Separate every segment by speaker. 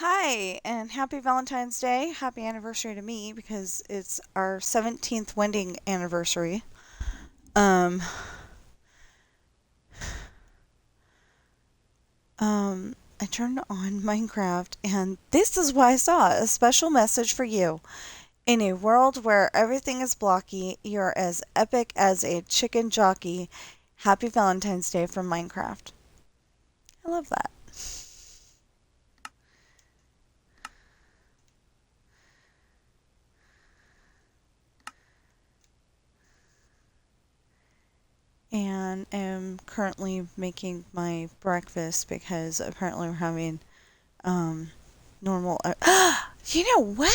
Speaker 1: Hi, and happy Valentine's Day. Happy anniversary to me because it's our 17th wedding anniversary. Um, I turned on Minecraft and this is what I saw, a special message for you. In a world where everything is blocky, you're as epic as a chicken jockey. Happy Valentine's Day from Minecraft. I love that. And am currently making my breakfast because apparently we're having um normal. You know what?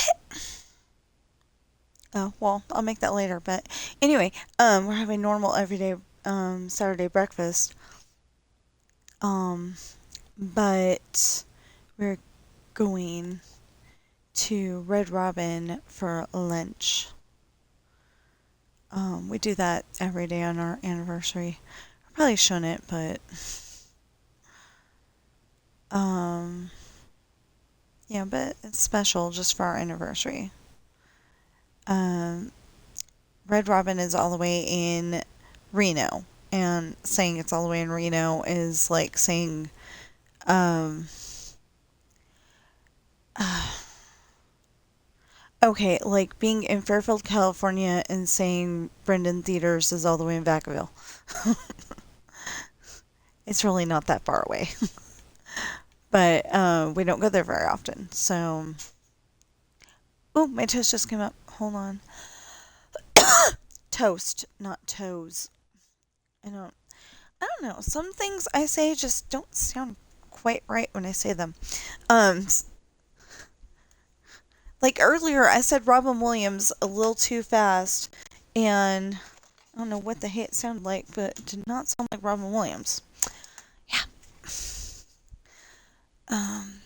Speaker 1: Oh, well, I'll make that later. But anyway, we're having normal everyday Saturday breakfast. Um, but we're going to Red Robin for lunch. We do that every day on our anniversary. I probably shouldn't, but um, yeah, but it's special just for our anniversary. Um, Red Robin is all the way in Reno, and saying it's all the way in Reno is like saying, um, okay, like being in Fairfield, California, and saying Brendan Theaters is all the way in Vacaville. It's really not that far away, but we don't go there very often. So, oh, my toast just came up. Hold on, toast, not toes. I don't. I don't know. Some things I say just don't sound quite right when I say them. Um, like earlier, I said Robin Williams a little too fast, and I don't know what the heck it sounded like, but it did not sound like Robin Williams. Yeah. Um,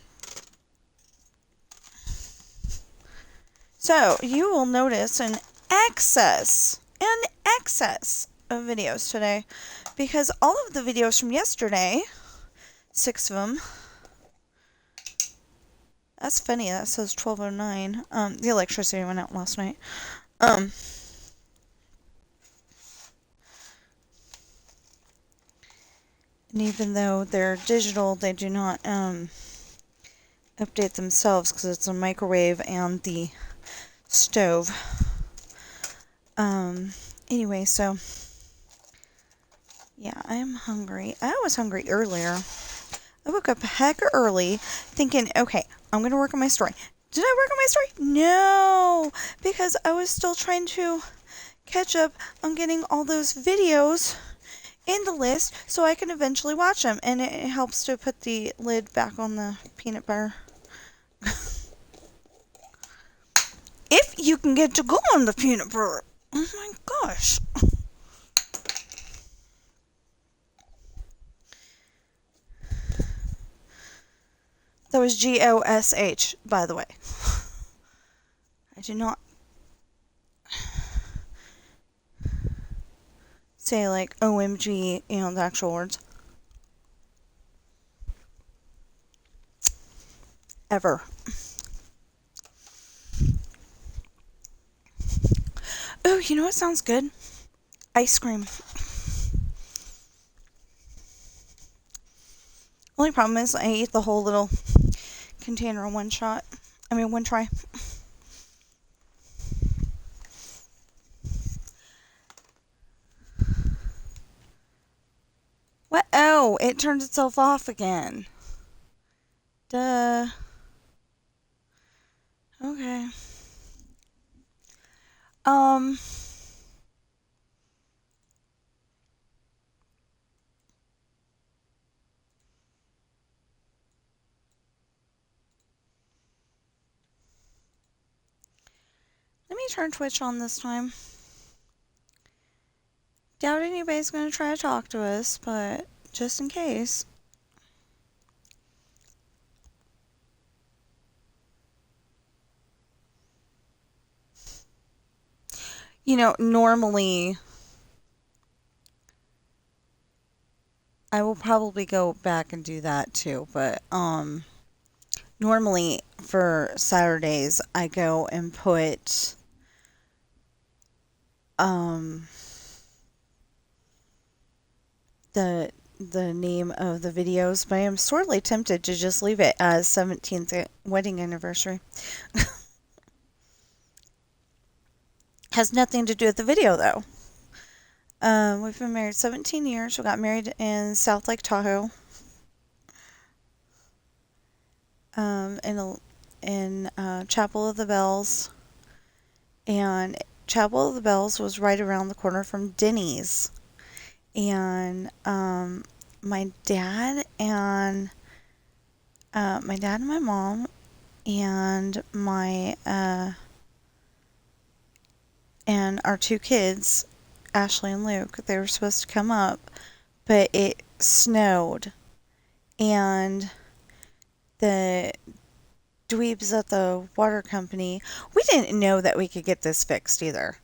Speaker 1: so you will notice an excess of videos today, because all of the videos from yesterday, 6 of them. That's funny. That says 12:09. The electricity went out last night. Um, and even though they're digital, they do not update themselves because it's a microwave and the stove. Um, anyway, so yeah, I'm hungry. I was hungry earlier. I woke up heck early thinking, okay, I'm going to work on my story. Did I work on my story? No, because I was still trying to catch up on getting all those videos in the list so I can eventually watch them. And it helps to put the lid back on the peanut butter. If you can get to go on the peanut butter. Oh my gosh. That was GOSH, by the way. I did not say like OMG, the actual words. Ever. Oh, you know what sounds good? Ice cream. Only problem is I ate the whole little container in one shot. One try. What? Oh, it turned itself off again. Duh. Okay. Um. Let me turn Twitch on this time. Doubt anybody's gonna try to talk to us, but just in case. Normally I will probably go back and do that too, but Normally for Saturdays, I go and put um, the name of the videos, but I am sorely tempted to just leave it as 17th wedding anniversary. Has nothing to do with the video though. We've been married 17 years. We got married in South Lake Tahoe. In Chapel of the Bells, and Chapel of the Bells was right around the corner from Denny's. And my dad and my mom and my and our two kids, Ashley and Luke, they were supposed to come up, but it snowed, and the dweebs at the water company, we didn't know that we could get this fixed either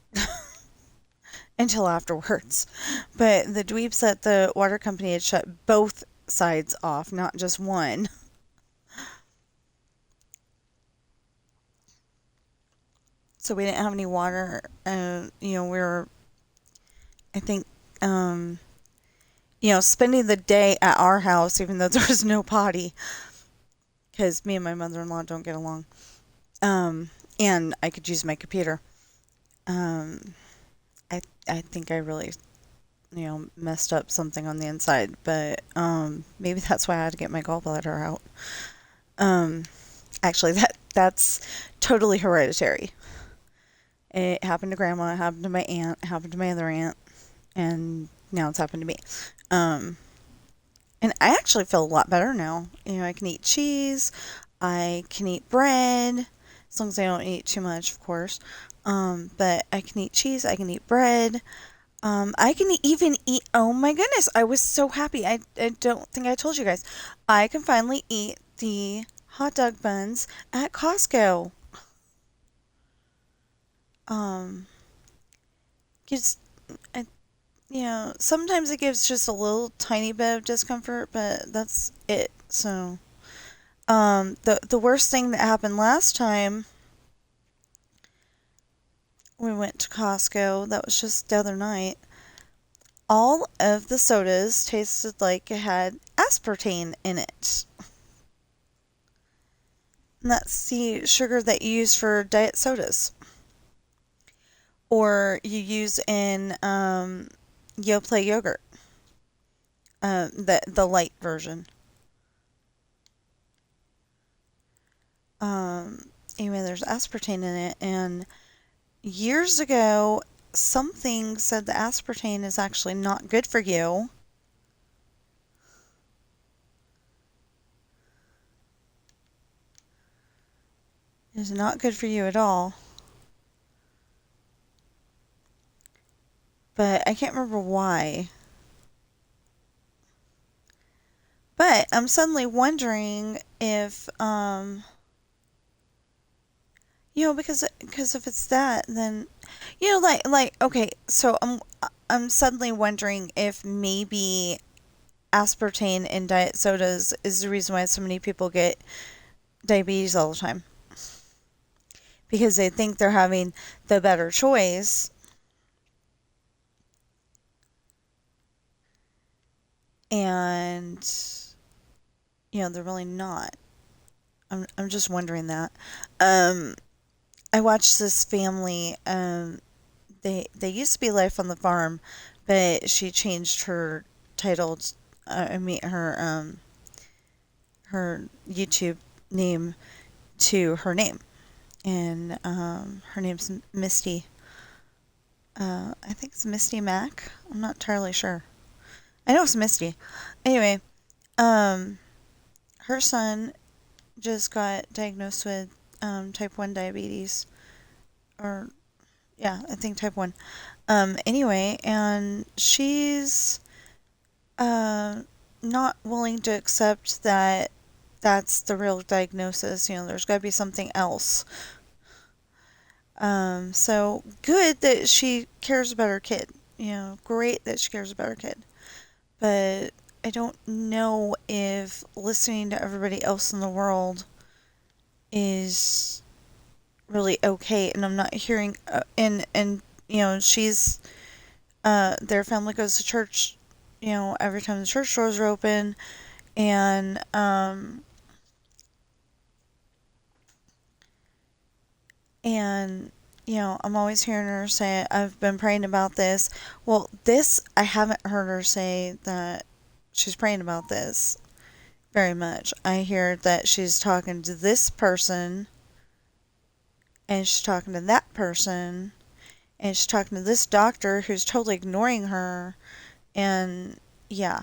Speaker 1: until afterwards. But the dweebs at the water company had shut both sides off, not just one. So we didn't have any water. We were, I think, spending the day at our house, even though there was no potty, because me and my mother-in-law don't get along. And I could use my computer. I think I really, messed up something on the inside, but maybe that's why I had to get my gallbladder out. Actually, that's totally hereditary. It happened to Grandma, it happened to my aunt, it happened to my other aunt, and now it's happened to me. And I actually feel a lot better now. I can eat cheese, I can eat bread, as long as I don't eat too much, of course. But I can eat cheese, I can eat bread. I can even eat, oh my goodness, I was so happy. I don't think I told you guys. I can finally eat the hot dog buns at Costco. Gives, I, sometimes it gives just a little tiny bit of discomfort, but that's it. So, the worst thing that happened last time we went to Costco, that was just the other night, all of the sodas tasted like it had aspartame in it. And that's the sugar that you use for diet sodas. Or you use in Yoplait yogurt. The light version. Anyway, there's aspartame in it, and years ago, something said the aspartame is actually not good for you. It is not good for you at all. But I can't remember why. But I'm suddenly wondering if, because if it's that, then, okay, so I'm suddenly wondering if maybe aspartame in diet sodas is the reason why so many people get diabetes all the time. Because they think they're having the better choice. And, they're really not. I'm just wondering that. I watched this family. They used to be Life on the Farm, but she changed her title. Her YouTube name to her name, and her name's Misty. I think it's Misty Mac. I'm not entirely sure. I know it's Misty. Anyway, her son just got diagnosed with type 1 diabetes. Or, yeah, I think type 1. Anyway, and she's not willing to accept that that's the real diagnosis. There's got to be something else. So good that she cares about her kid. Great that she cares about her kid. But I don't know if listening to everybody else in the world is really okay, and I'm not hearing and she's their family goes to church, every time the church doors are open, and and I'm always hearing her say, I've been praying about this. Well, this, I haven't heard her say that she's praying about this very much. I hear that she's talking to this person, and she's talking to that person, and she's talking to this doctor who's totally ignoring her, and yeah,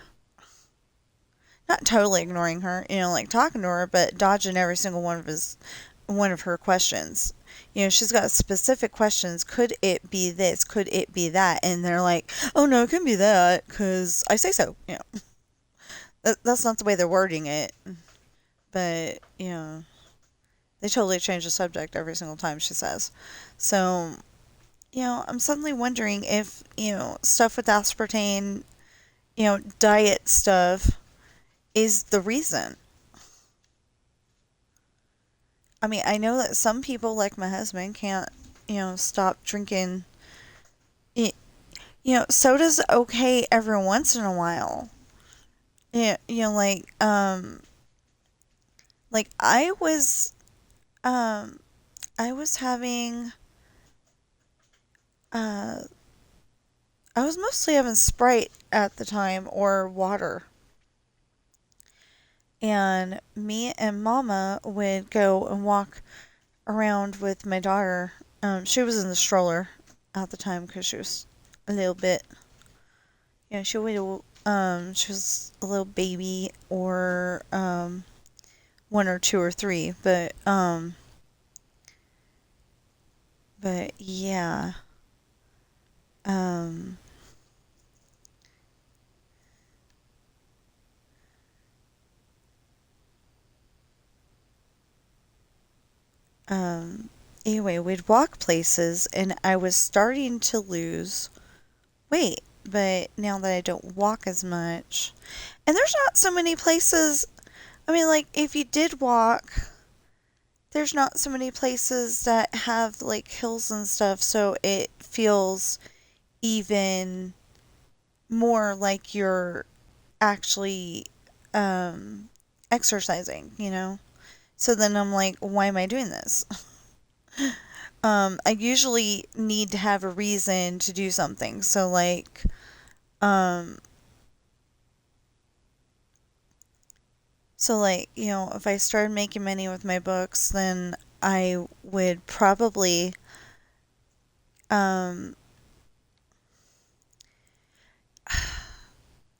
Speaker 1: not totally ignoring her, like talking to her, but dodging every single one of her questions. She's got specific questions. Could it be this? Could it be that? And they're like, oh no, it couldn't be that because I say so. That's not the way they're wording it, but they totally change the subject every single time she says. So, I'm suddenly wondering if, stuff with aspartame, diet stuff is the reason. I mean, I know that some people, like my husband, can't, stop drinking. Soda's okay every once in a while. Yeah, like I was having, uh, I was mostly having Sprite at the time or water. And me and Mama would go and walk around with my daughter. She was in the stroller at the time because she was a little bit, she was a little baby or one or two or three, but yeah, um, um, anyway, we'd walk places, and I was starting to lose weight, but now that I don't walk as much, and there's not so many places. I mean, like, if you did walk, there's not so many places that have, like, hills and stuff, so it feels even more like you're actually exercising. So then I'm like, why am I doing this? I usually need to have a reason to do something. Um, if I started making money with my books, then I would probably, um,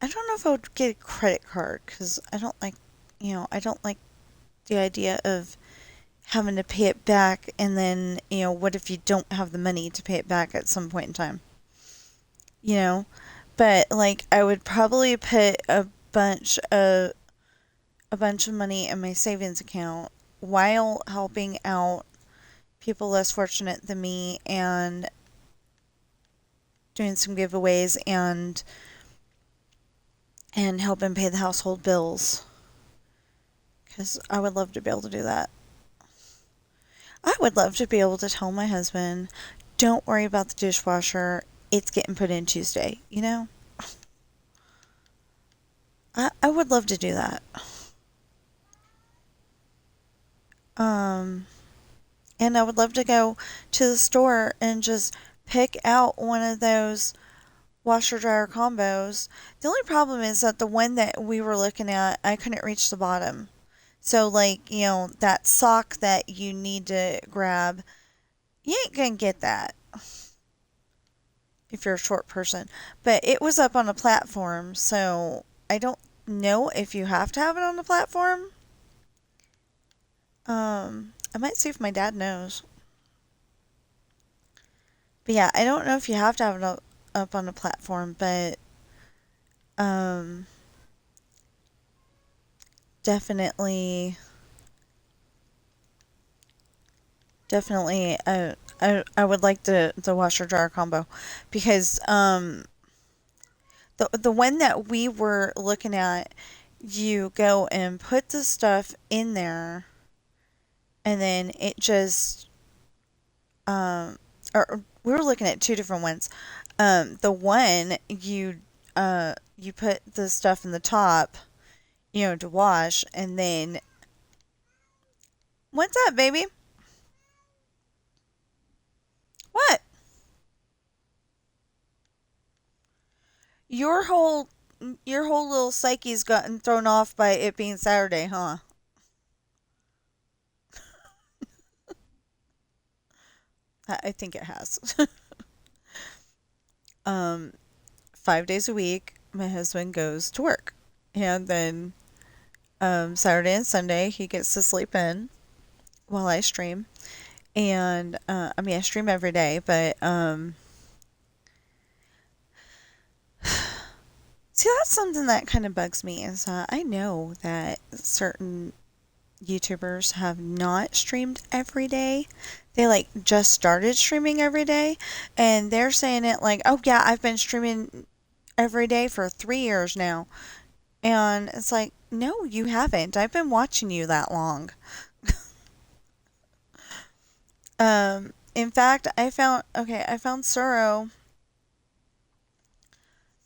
Speaker 1: I don't know if I would get a credit card because I don't like the idea of having to pay it back, and then, what if you don't have the money to pay it back at some point in time? You know? But like I would probably put a bunch of money in my savings account while helping out people less fortunate than me and doing some giveaways and helping pay the household bills because I would love to be able to do that. I would love to be able to tell my husband, don't worry about the dishwasher, it's getting put in Tuesday. I would love to do that. Um, and I would love to go to the store and just pick out one of those washer dryer combos. The only problem is that the one that we were looking at, I couldn't reach the bottom. So, like, that sock that you need to grab, you ain't gonna get that if you're a short person. But it was up on a platform, so I don't know if you have to have it on the platform. I might see if my dad knows. But yeah, I don't know if you have to have it up on the platform, but um, definitely, definitely, I would like the washer dryer combo because the one that we were looking at, you go and put the stuff in there, and then it just or we were looking at two different ones. The one you put the stuff in the top, to wash, and then what's up, baby? What? Your whole your whole little psyche's gotten thrown off by it being Saturday, huh? I think it has. um, 5 days a week, my husband goes to work, and then Saturday and Sunday he gets to sleep in while I stream. And I mean, I stream every day, but see, that's something that kind of bugs me. Is I know that certain YouTubers have not streamed every day. They like just started streaming every day, and they're saying it like, "Oh yeah, I've been streaming every day for 3 years now." And it's like, no, you haven't. I've been watching you that long. In fact, I found Suro.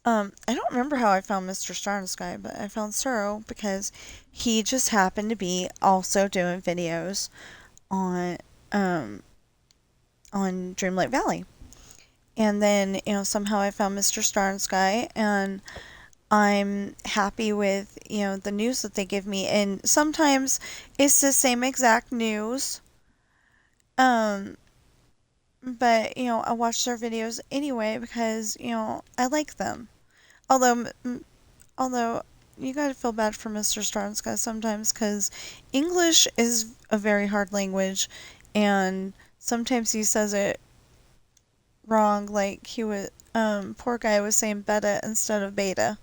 Speaker 1: I don't remember how I found Mr. Star in the Sky, but I found Suro because he just happened to be also doing videos on um on Dreamlight Valley. And then, somehow I found Mr. Star in the Sky, and I'm happy with, the news that they give me. And sometimes it's the same exact news. Um, but, I watch their videos anyway because, I like them. Although, although you gotta feel bad for Mr. Star in the Sky sometimes because English is a very hard language, and sometimes he says it wrong. Like poor guy was saying beta instead of beta.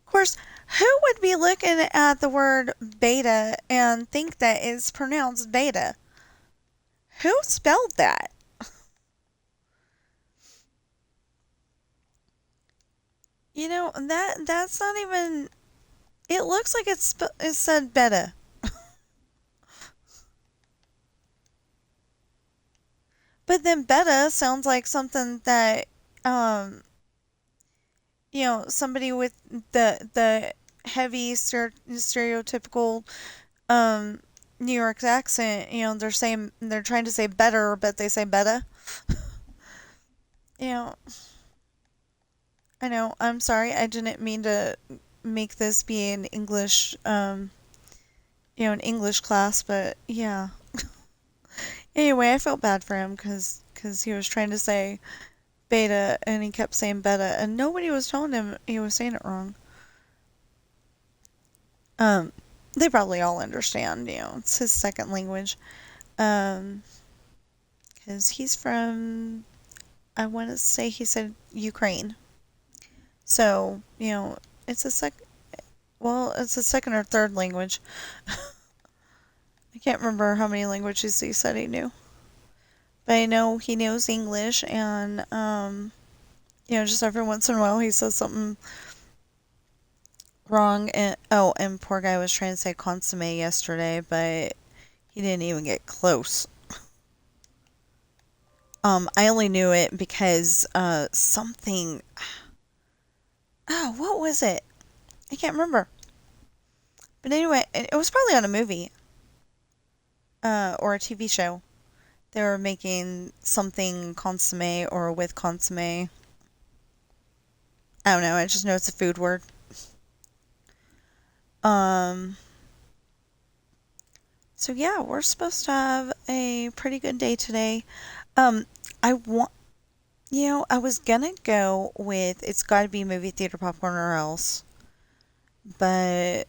Speaker 1: Of course, who would be looking at the word beta and think that it's pronounced beta? Who spelled that? That's not even. It looks like it said beta. But then beta sounds like something that um somebody with the heavy stereotypical um New York accent, they're trying to say better, but they say beta. You know, I know. I'm sorry. I didn't mean to make this be an English class, but yeah. Anyway, I felt bad for him because he was trying to say beta and he kept saying beta, and nobody was telling him he was saying it wrong. Um, they probably all understand, it's his second language. Um, because he's from, I want to say he said Ukraine. So, it's a it's a second or third language. I can't remember how many languages he said he knew. But I know he knows English, and, just every once in a while he says something wrong. And poor guy was trying to say consomme yesterday, but he didn't even get close. I only knew it because, something. Oh, what was it? I can't remember. But anyway, it was probably on a movie, or a TV show. They were making something consomme or with consomme. I don't know. I just know it's a food word. Um, so yeah, we're supposed to have a pretty good day today. Um, I want, I was gonna go with it's gotta be movie theater popcorn or else, but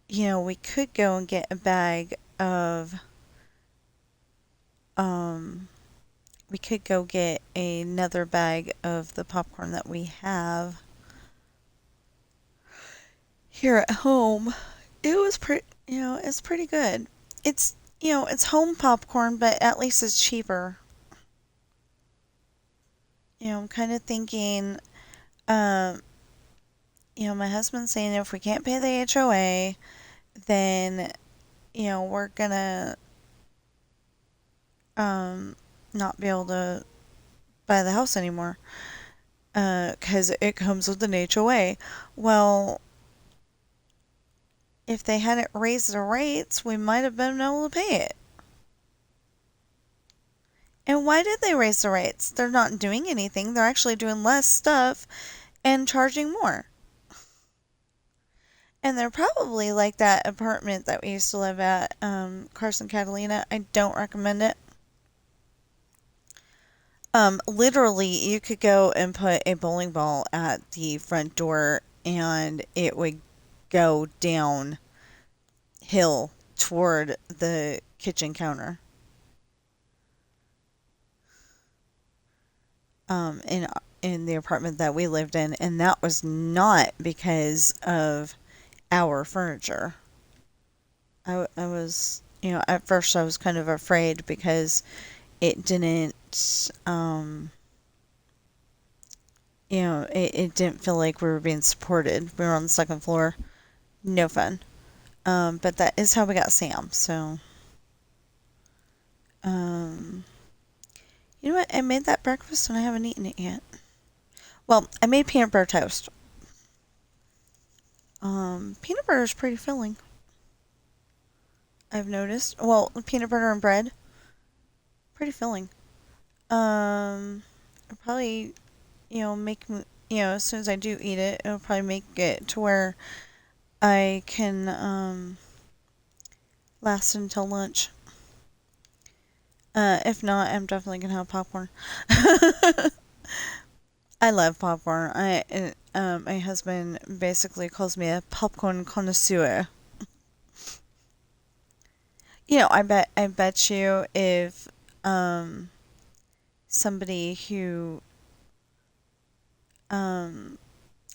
Speaker 1: we could go and get a bag of, um, we could go get another bag of the popcorn that we have here at home. It was it's pretty good. It's home popcorn, but at least it's cheaper. I'm kind of thinking, um, my husband's saying if we can't pay the HOA, then we're gonna um not be able to buy the house anymore, 'cause it comes with an HOA. Well, if they hadn't raised the rates, we might have been able to pay it. And why did they raise the rates? They're not doing anything. They're actually doing less stuff and charging more. And they're probably like that apartment that we used to live at, Carson Catalina. I don't recommend it. Literally, you could go and put a bowling ball at the front door and it would go down hill toward the kitchen counter. In the apartment that we lived in, and that was not because of our furniture. I was, at first I was kind of afraid because it didn't, it didn't feel like we were being supported. We were on the second floor. No fun. But that is how we got Sam. So, um, you know what? I made that breakfast and I haven't eaten it yet. Well, I made peanut butter toast. Peanut butter is pretty filling. I've noticed. Well, peanut butter and bread, pretty filling. It'll probably, make me, as soon as I do eat it, it'll probably make it to where I can, last until lunch. If not, I'm definitely gonna have popcorn. I love popcorn. My husband basically calls me a popcorn connoisseur. I bet you if, somebody who, um,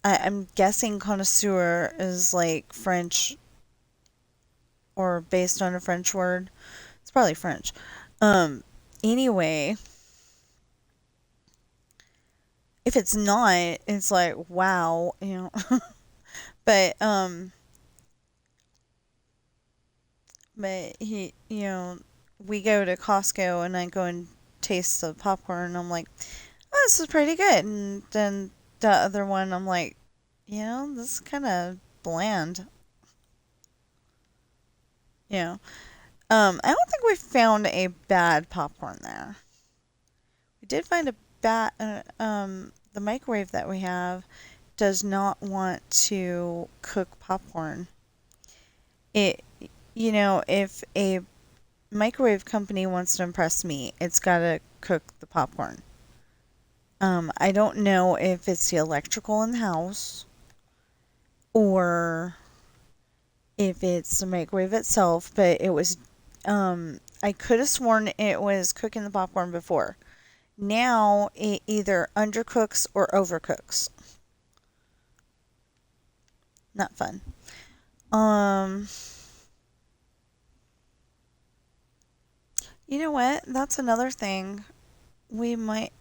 Speaker 1: I'm guessing connoisseur is like French or based on a French word. It's probably French. Um, anyway, if it's not, it's like, wow. But, but we go to Costco and I go and taste the popcorn and I'm like, oh, this is pretty good. And then the other one, I'm like, this is kind of bland. You know, I don't think we found a bad popcorn there. We did find a bad, the microwave that we have does not want to cook popcorn. It, if a microwave company wants to impress me, it's got to cook the popcorn. I don't know if it's the electrical in the house or if it's the microwave itself, but I could have sworn it was cooking the popcorn before. Now it either undercooks or overcooks. Not fun. Um, you know what? That's another thing. We might,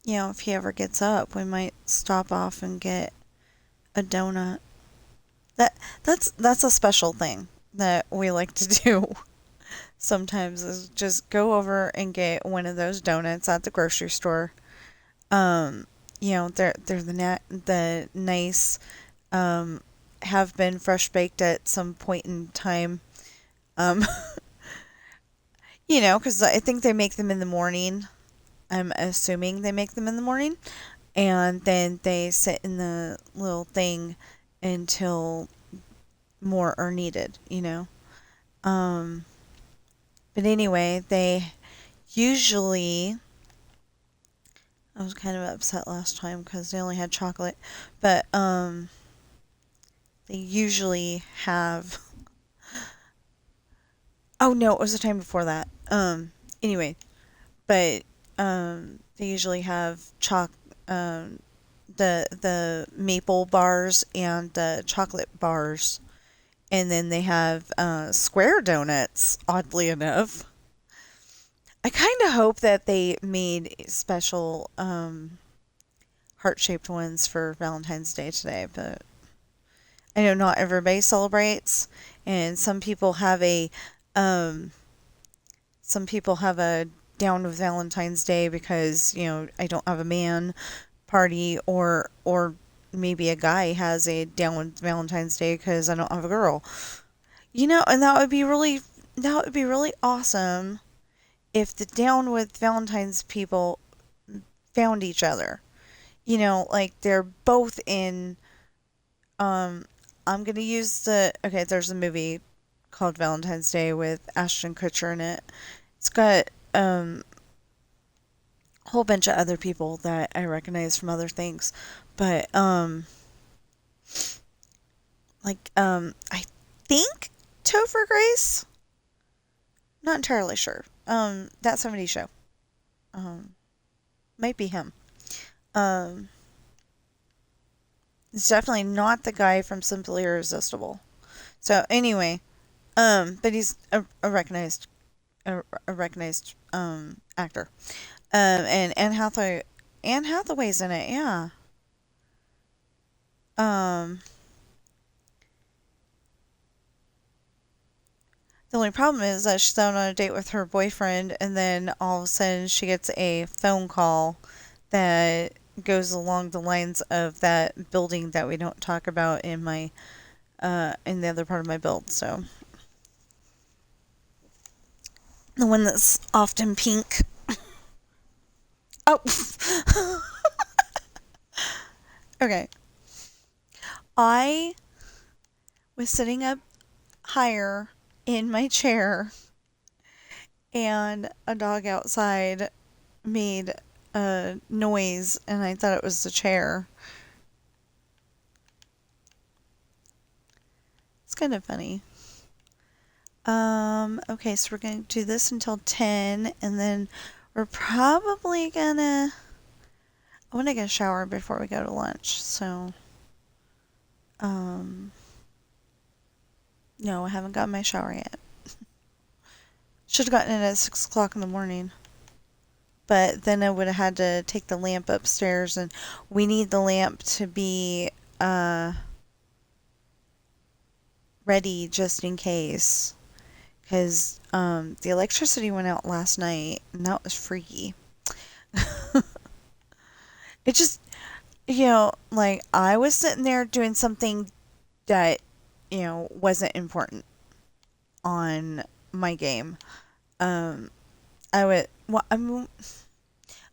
Speaker 1: if he ever gets up, we might stop off and get a donut. That's a special thing that we like to do sometimes is just go over and get one of those donuts at the grocery store. They're the nice, um, have been fresh baked at some point in time. Um, because I think they make them in the morning. I'm assuming they make them in the morning, and then they sit in the little thing until more are needed. Um, but anyway, they usually. I was kind of upset last time because they only had chocolate, but they usually have. Oh no, it was the time before that. Anyway, but they usually have the maple bars and the chocolate bars, and then they have square donuts. Oddly enough, I kind of hope that they made special heart-shaped ones for Valentine's Day today, but I know not everybody celebrates, and um, some people have a down with Valentine's Day because, I don't have a man party, or maybe a guy has a down with Valentine's Day because I don't have a girl. And that would be really awesome if the down with Valentine's people found each other. Like they're both in. Um, I'm gonna use okay. There's a movie called Valentine's Day with Ashton Kutcher in it. It's got a whole bunch of other people that I recognize from other things, but I think Topher Grace. Not entirely sure. That 70s show. Um, might be him. Um, it's definitely not the guy from Simply Irresistible. So anyway, but he's a recognized actor. And Anne Hathaway's in it. Yeah. Um, the only problem is that she's out on a date with her boyfriend, and then all of a sudden she gets a phone call that goes along the lines of that building that we don't talk about in the other part of my build. So the one that's often pink. Oh, okay. I was sitting up higher in my chair, and a dog outside made a noise, and I thought it was the chair. It's kind of funny. Okay, so we're going to do this until 10, and then we're probably gonna. I want to get a shower before we go to lunch, so. Um, no, I haven't gotten my shower yet. Should have gotten it at 6 o'clock in the morning. But then I would have had to take the lamp upstairs, and we need the lamp to be ready just in case. Because the electricity went out last night, and that was freaky. It just, like I was sitting there doing something that, wasn't important on my game. Um, I would, well,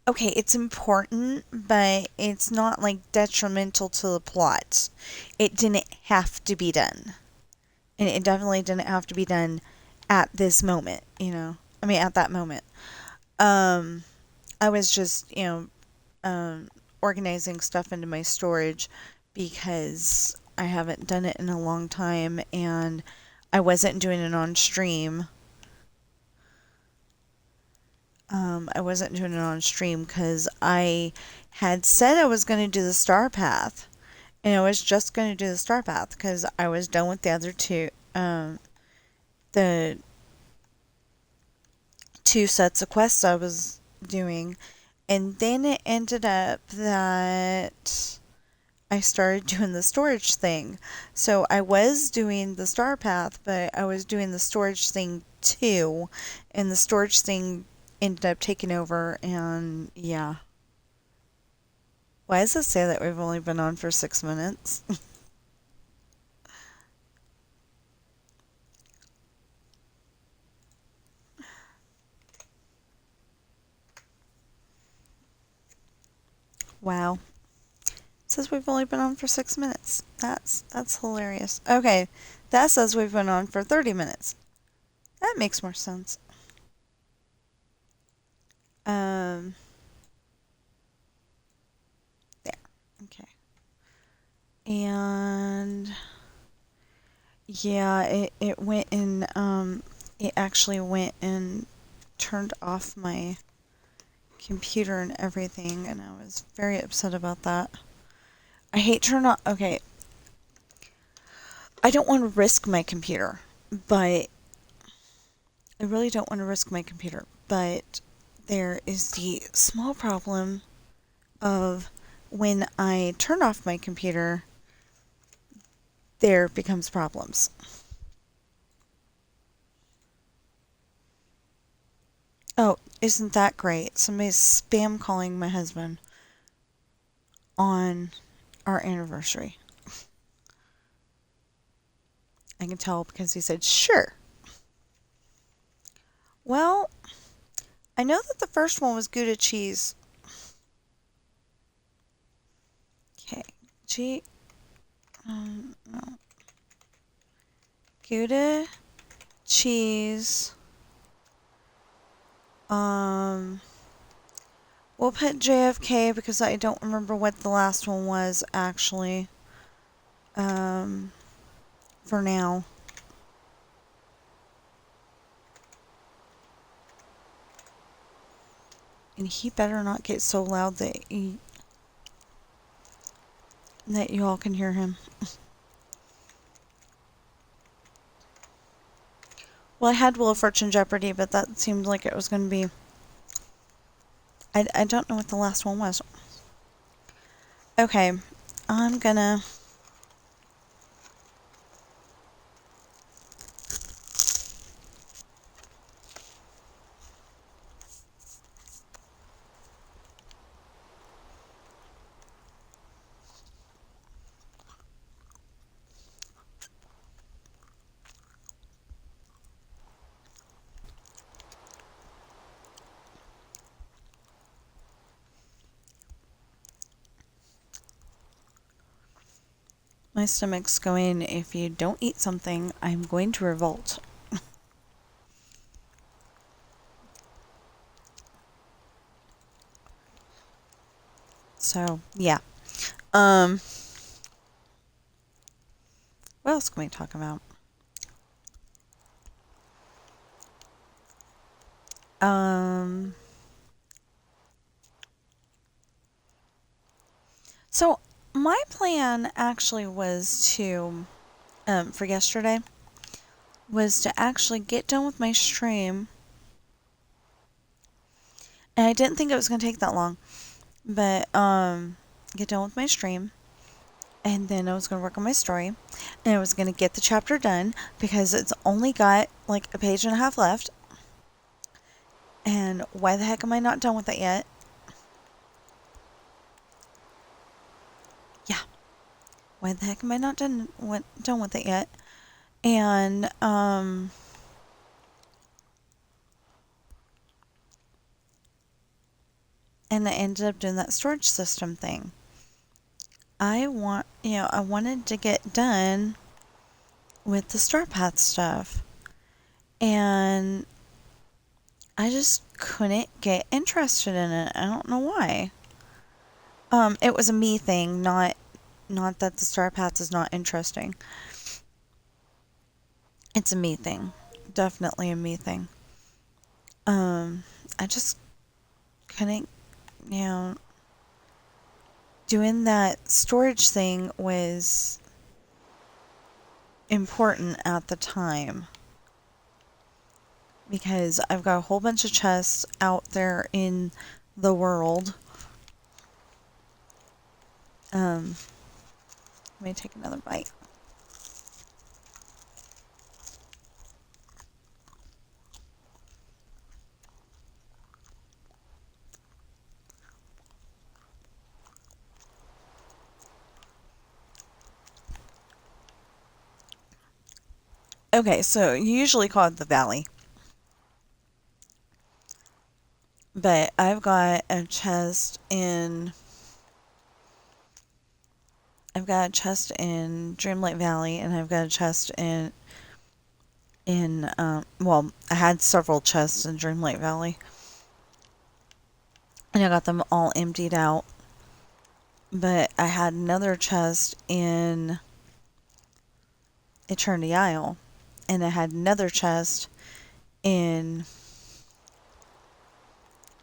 Speaker 1: okay, it's important, but it's not like detrimental to the plot. It didn't have to be done. And it definitely didn't have to be done at this moment, I mean, at that moment. Um, I was just, organizing stuff into my storage because I haven't done it in a long time, and I wasn't doing it on stream. I wasn't doing it on stream because I had said I was going to do the star path, and I was just going to do the star path because I was done with the other two, the two sets of quests I was doing, and then it ended up that I started doing the storage thing. So I was doing the star path, but I was doing the storage thing too, and the storage thing ended up taking over, and yeah. Why does it say that we've only been on for 6 minutes? Wow. It says we've only been on for 6 minutes. That's hilarious. Okay, that says we've been on for 30 minutes. That makes more sense. Um, there. Okay. And yeah, it went and it actually went and turned off my computer and everything, and I was very upset about that. I hate turn on. Okay, I don't want to risk my computer, but I really don't want to risk my computer. But there is the small problem of when I turn off my computer, there becomes problems. Oh, isn't that great? Somebody's spam calling my husband on our anniversary. I can tell because he said, sure. Well, I know that the first one was Gouda cheese. Okay. No. Gouda cheese. We'll put JFK because I don't remember what the last one was actually. For now. And he better not get so loud that you all can hear him. Well, I had Wheel of Fortune Jeopardy, but that seemed like it was going to be... I don't know what the last one was. Okay, I'm gonna... My stomach's going, if you don't eat something, I'm going to revolt. So, yeah. What else can we talk about? So, my plan actually was to, for yesterday, was to actually get done with my stream. And I didn't think it was going to take that long. But, get done with my stream. And then I was going to work on my story. And I was going to get the chapter done because it's only got like a page and a half left. And why the heck am I not done with it yet? Yeah. Why the heck am I not done with it yet? And, I ended up doing that storage system thing. I wanted to get done with the Star Path stuff. And I just couldn't get interested in it. I don't know why. It was a me thing, not that the Star Path is not interesting. It's a me thing. Definitely a me thing. I just couldn't, doing that storage thing was important at the time. Because I've got a whole bunch of chests out there in the world. Let me take another bite. Okay, so you usually call it the valley. But I've got a chest in Dreamlight Valley, and I've got a chest I had several chests in Dreamlight Valley. And I got them all emptied out. But I had another chest in Eternity Isle. And I had another chest in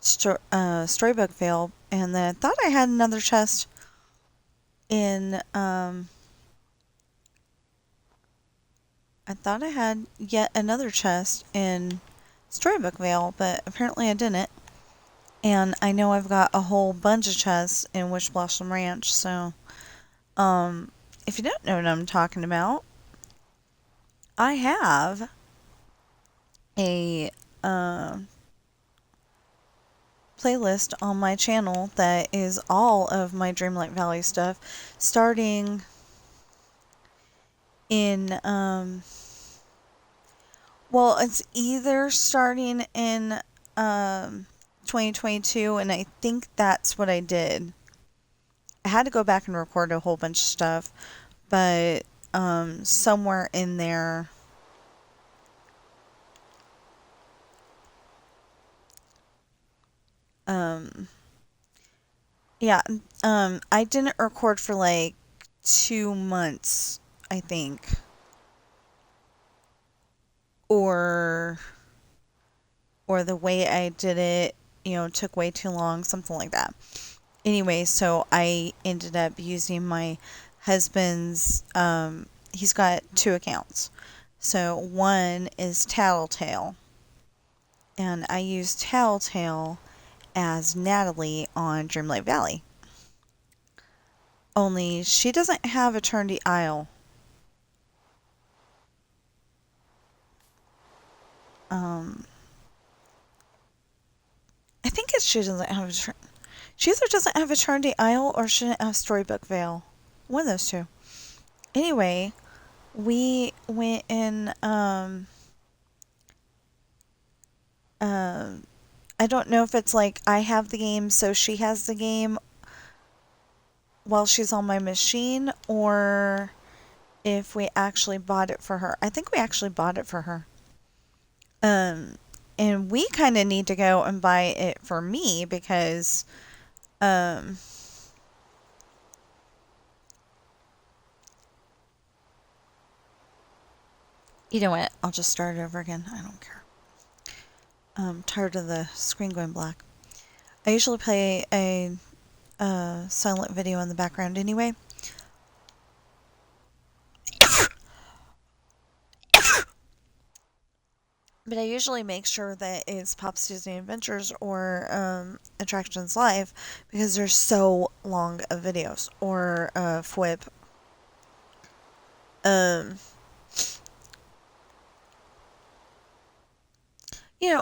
Speaker 1: Storybook Vale. And then I thought I had another chest in... I thought I had yet another chest in Storybook Vale, but apparently I didn't. And I know I've got a whole bunch of chests in Wish Blossom Ranch, so if you don't know what I'm talking about, I have a playlist on my channel that is all of my Dreamlight Valley stuff, starting in, well, it's either starting in 2022, and I think that's what I did. I had to go back and record a whole bunch of stuff, but somewhere in there, yeah, I didn't record for like 2 months, I think, or the way I did it, took way too long, something like that. Anyway, so I ended up using my husband's, he's got 2 accounts. So one is Tattletale, and I use Tattletale as Natalie on Dreamlight Valley. Only she doesn't have Eternity Isle. I think it's she doesn't have she either doesn't have Eternity Isle or she didn't have Storybook Vale. One of those two. Anyway, we went in, I don't know if it's like I have the game so she has the game while she's on my machine, or if we actually bought it for her. I think we actually bought it for her. And we kind of need to go and buy it for me because, you know what? I'll just start it over again. I don't care. I'm tired of the screen going black. I usually play a silent video in the background anyway. But I usually make sure that it's Pop's Disney Adventures or Attractions Live because they're so long of videos. Or FWIP.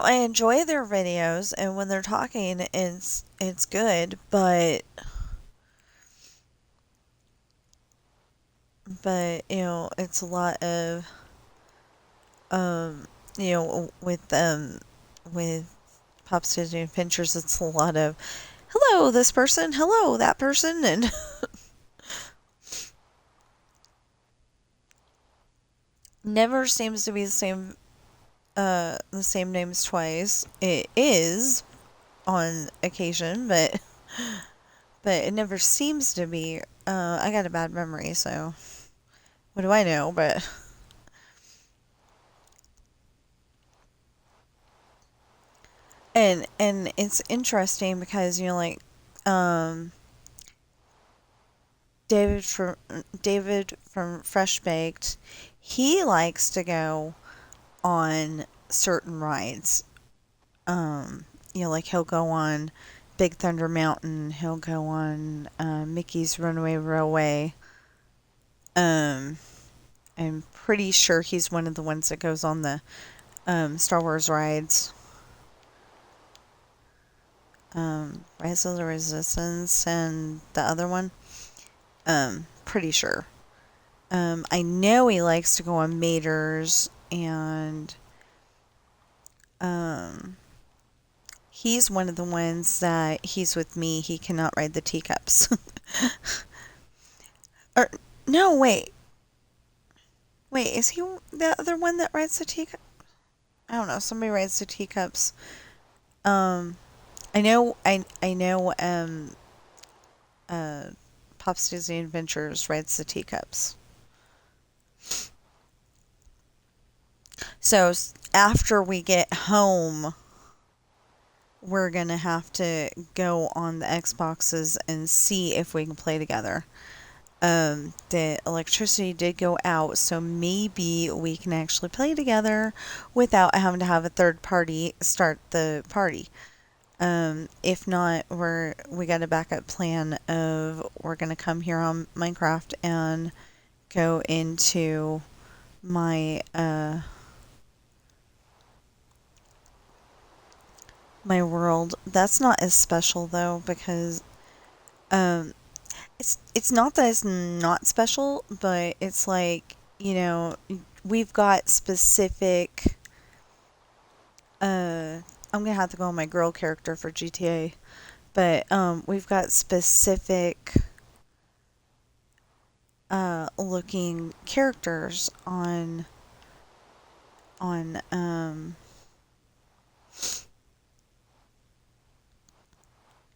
Speaker 1: I enjoy their videos, and when they're talking, it's good, but it's a lot of with Pop's Disney Adventures, it's a lot of hello this person, hello that person, and never seems to be the same names twice. It is on occasion, but it never seems to be. I got a bad memory, so what do I know? But and it's interesting because David from Fresh Baked, he likes to go on certain rides. Like he'll go on Big Thunder Mountain, he'll go on Mickey's Runaway Railway. I'm pretty sure he's one of the ones that goes on the Star Wars rides. Rise of the Resistance and the other one. Pretty sure. I know he likes to go on Mater's, and he's one of the ones that he's with me. He cannot ride the teacups. Or no, wait, is he the other one that rides the teacup? I don't know. Somebody rides the teacups. I know. Pop's Disney Adventures rides the teacups. So after we get home, we're gonna have to go on the Xboxes and see if we can play together. The electricity did go out, so maybe we can actually play together without having to have a third party start the party. If not, we got a backup plan of we're gonna come here on Minecraft and go into my my world. That's not as special though, because um it's not that it's not special, but it's like, we've got specific I'm gonna have to go on my girl character for GTA, but we've got specific looking characters on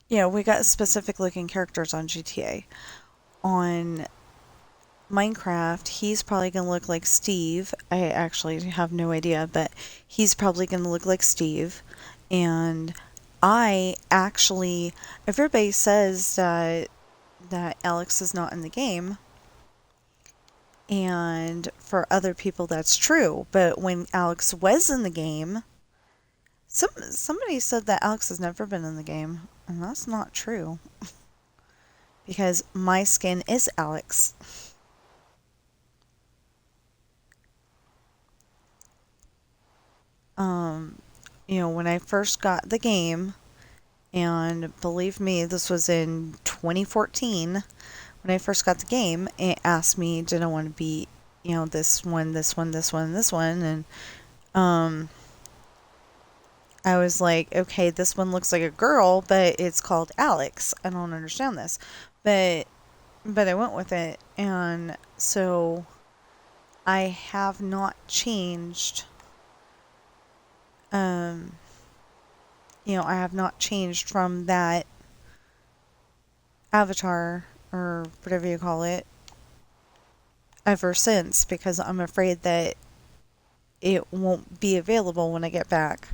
Speaker 1: we got specific looking characters on GTA. On Minecraft, he's probably going to look like Steve. I actually have no idea, but he's probably going to look like Steve. And I actually, everybody says that Alex is not in the game, and for other people that's true. But when Alex was in the game, somebody said that Alex has never been in the game, and that's not true. Because my skin is Alex. When I first got the game, and believe me, this was in 2014, when I first got the game, it asked me, did I want to be, this one, this one, this one, this one, and I was like, okay, this one looks like a girl, but it's called Alex. I don't understand this. But I went with it, and so I have not changed. I have not changed from that avatar or whatever you call it ever since, because I'm afraid that it won't be available when I get back.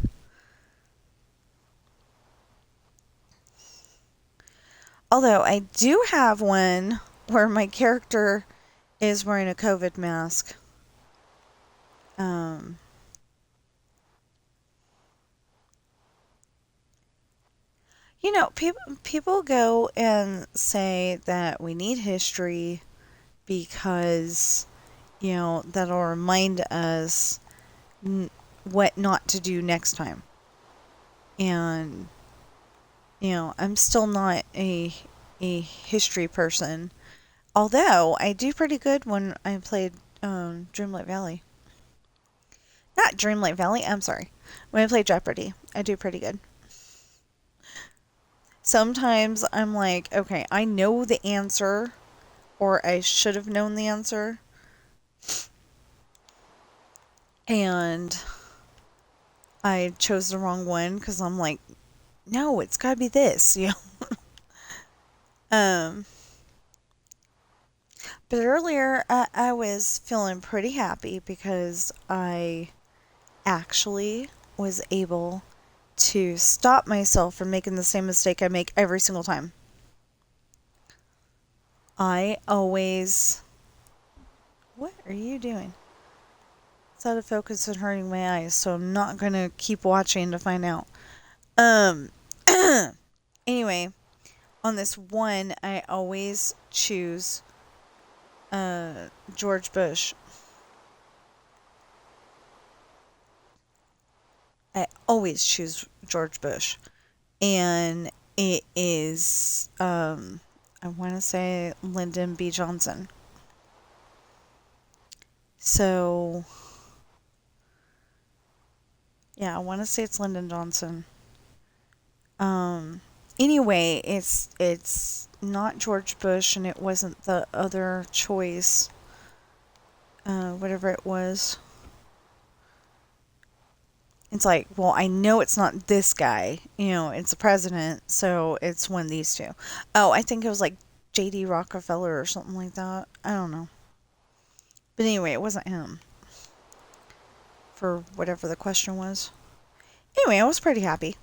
Speaker 1: Although I do have one where my character is wearing a COVID mask. People go and say that we need history because, that'll remind us what not to do next time. And, I'm still not a history person. Although, I do pretty good when I played Dreamlight Valley. Not Dreamlight Valley, I'm sorry. When I play Jeopardy, I do pretty good. Sometimes I'm like, okay, I know the answer, or I should have known the answer, and I chose the wrong one because I'm like, no, it's got to be this, But earlier, I was feeling pretty happy because I actually was able to stop myself from making the same mistake I make every single time. I always... What are you doing? It's out of focus and hurting my eyes, so I'm not going to keep watching to find out. Anyway, on this one, I always choose George Bush. I always choose George Bush. And it is, I want to say Lyndon B. Johnson. So, yeah, I want to say it's Lyndon Johnson. Anyway, it's not George Bush, and it wasn't the other choice. Whatever it was. It's like, well, I know it's not this guy. It's the president, so it's one of these two. Oh, I think it was like J.D. Rockefeller or something like that. I don't know. But anyway, it wasn't him. For whatever the question was. Anyway, I was pretty happy.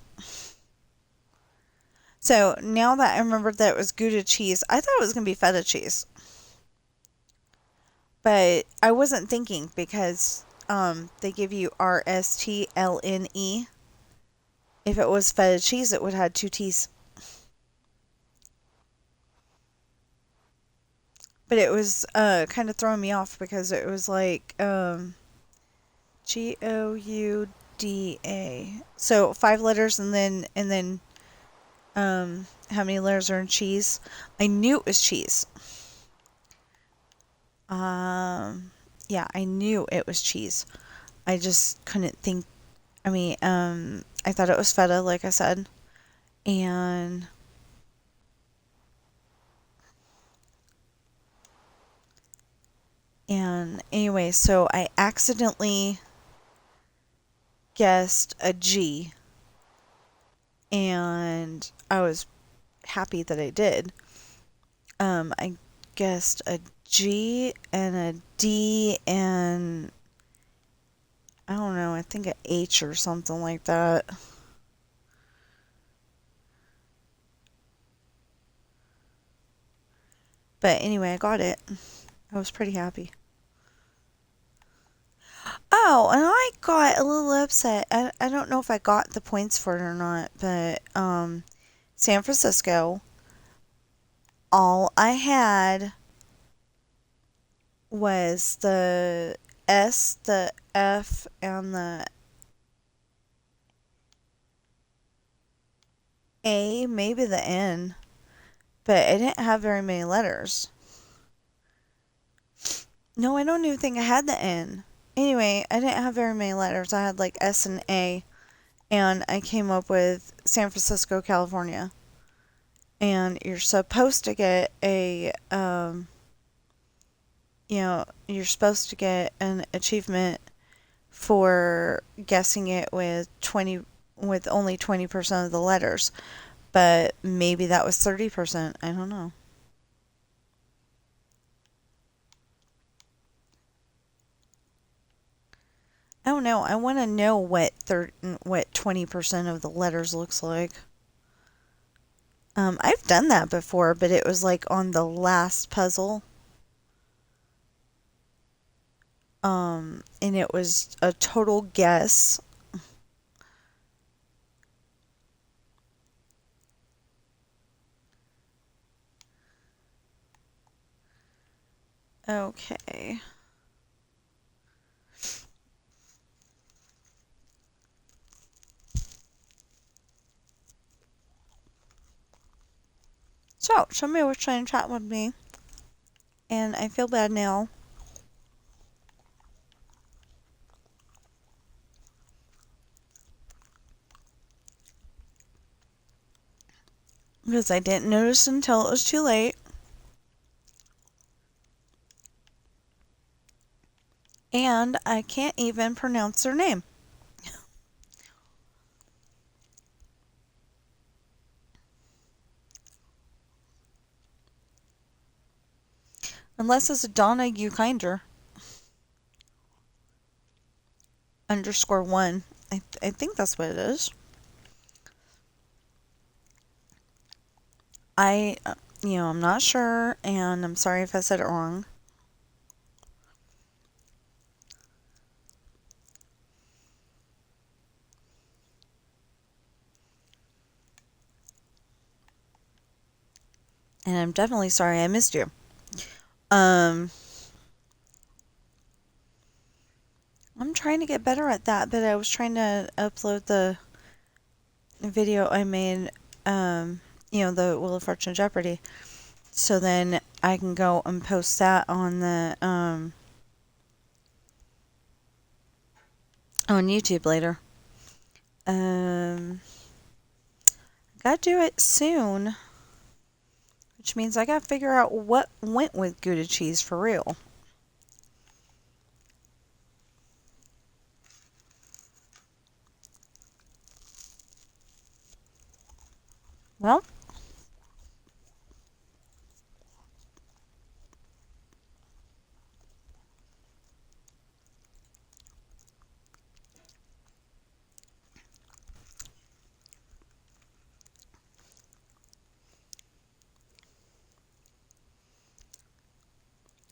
Speaker 1: So, now that I remembered that it was Gouda cheese, I thought it was going to be feta cheese. But I wasn't thinking because they give you RSTLNE. If it was feta cheese, it would have had two T's. But it was kind of throwing me off because it was like Gouda DA. So 5 letters how many letters are in cheese? I knew it was cheese. Yeah, I knew it was cheese. I just couldn't think. I mean, I thought it was feta, like I said. And anyway, so I accidentally guessed a G, and I was happy that I did. I guessed a G and a D and I don't know, I think a H or something like that. But anyway, I got it. I was pretty happy. Oh, and I got a little upset. I don't know if I got the points for it or not, but San Francisco, all I had was the S, the F, and the A, maybe the N, but I didn't have very many letters. No, I don't even think I had the N. Anyway, I didn't have very many letters. I had like S and A, and I came up with San Francisco, California. And you're supposed to get you're supposed to get an achievement for guessing it with only 20% of the letters. But maybe that was 30%. I don't know. I don't know. I want to know what 20% of the letters looks like. I've done that before, but it was like on the last puzzle. And it was a total guess. Okay. So, somebody was trying to chat with me, and I feel bad now. Because I didn't notice until it was too late. And I can't even pronounce their name. Unless it's Donna Ukinder. _1. I think that's what it is. I'm not sure, and I'm sorry if I said it wrong. And I'm definitely sorry I missed you. I'm trying to get better at that, but I was trying to upload the video I made, the Wheel of Fortune Jeopardy. So then I can go and post that on the, on YouTube later. Gotta do it soon. Which means I gotta figure out what went with Gouda cheese for real. Well,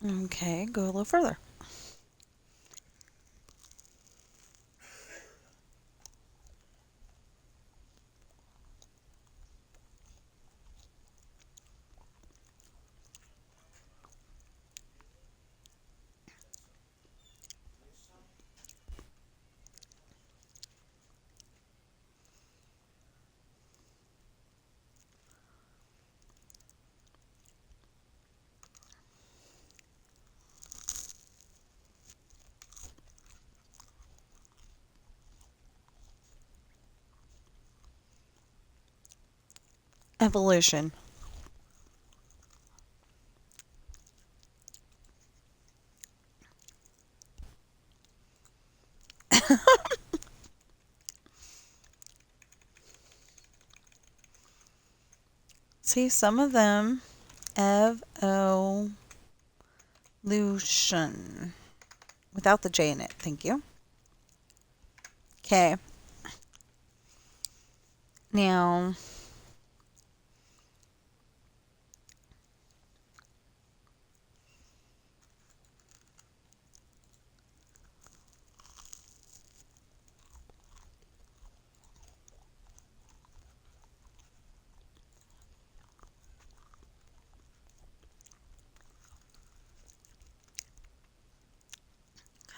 Speaker 1: okay, go a little further. Evolution. See, some of them, evolution. Without the J in it, thank you. Okay. Now,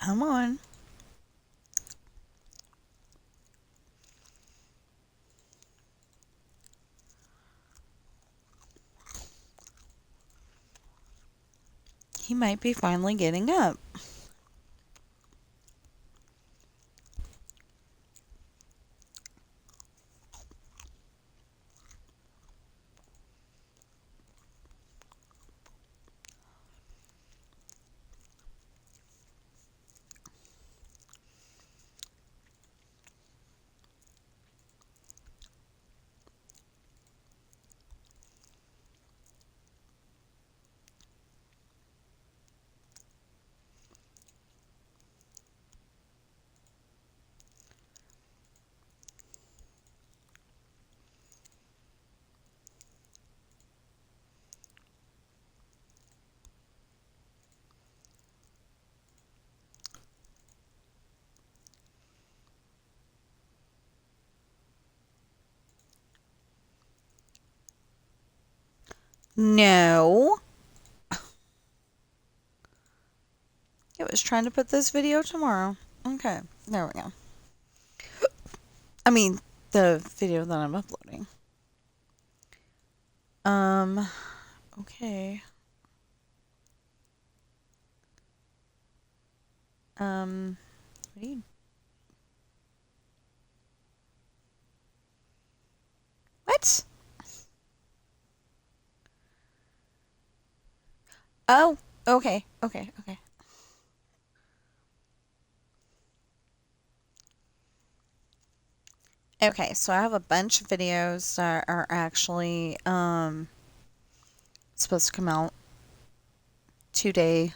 Speaker 1: come on. He might be finally getting up. No. It was trying to put this video tomorrow. Okay, there we go. I mean, the video that I'm uploading. Okay. What do you... What? Oh, okay. Okay, so I have a bunch of videos that are actually supposed to come out today.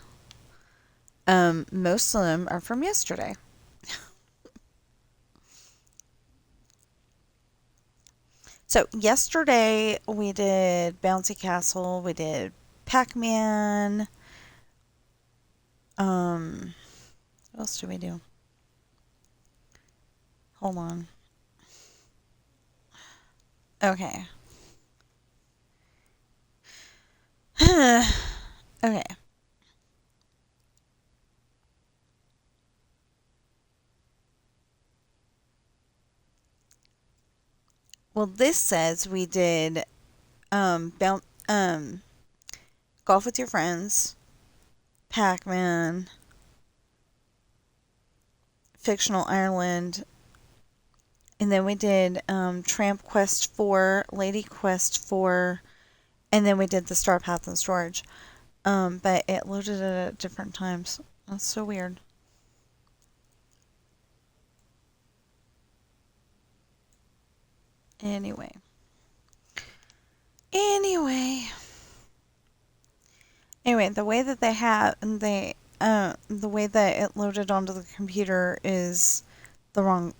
Speaker 1: Most of them are from yesterday. So yesterday we did Bouncy Castle, we did Pac-Man. What else did we do? Hold on. Okay. Okay. Well, this says we did Golf with Your Friends, Pac-Man, Fictional Ireland, and then we did Tramp Quest 4, Lady Quest 4, and then we did the Star Path and Storage. But it loaded it at different times. That's so weird. Anyway, the way that the way that it loaded onto the computer is the wrong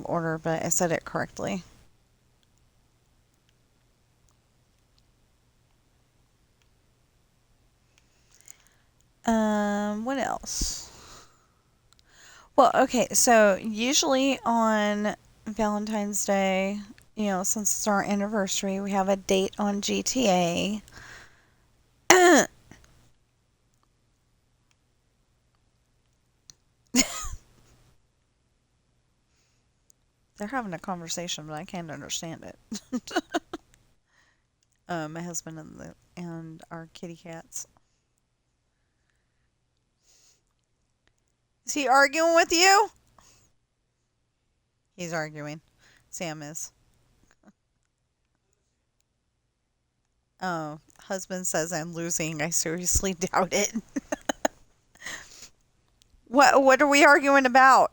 Speaker 1: order, but I said it correctly. What else? Well, okay, so usually on Valentine's Day, since it's our anniversary, we have a date on GTA. They're having a conversation, but I can't understand it. My husband and our kitty cats. Is he arguing with you? He's arguing. Sam is. Oh, husband says I'm losing. I seriously doubt it. What are we arguing about?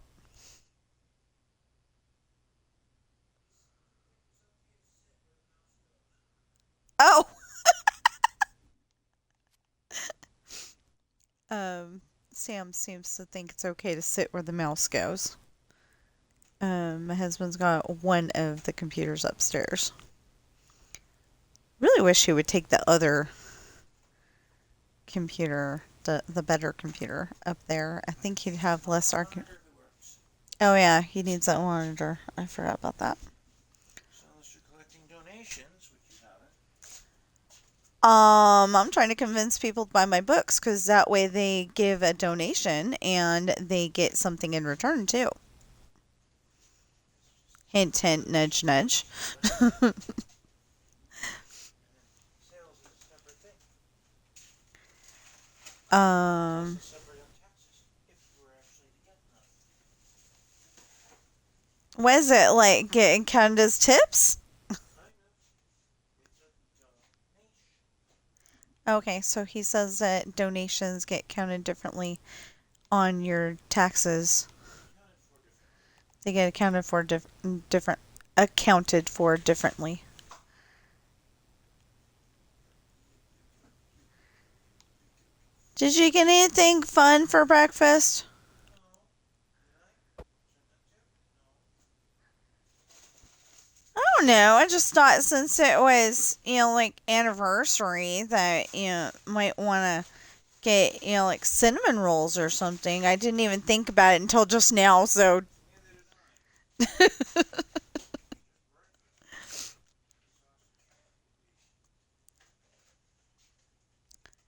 Speaker 1: Oh, Sam seems to think it's okay to sit where the mouse goes. My husband's got one of the computers upstairs. Really wish he would take the other computer, the better computer up there. I think he'd have less argument. Oh yeah, he needs that monitor. I forgot about that.
Speaker 2: So unless you're collecting donations, which you haven't.
Speaker 1: I'm trying to convince people to buy my books because that way they give a donation and they get something in return too. Hint, hint, nudge, nudge.
Speaker 2: Sales is a separate thing.
Speaker 1: um,
Speaker 2: It's separate on taxes if we're actually to get none.
Speaker 1: what is it like getting counted as tips?
Speaker 2: Kind of. It's a donation.
Speaker 1: Okay, so he says that donations get counted differently on your taxes. They get accounted for different accounted for differently. Did you get anything fun for breakfast? I don't know. I just thought since it was, like anniversary that, might want to get, like cinnamon rolls or something. I didn't even think about it until just now, so.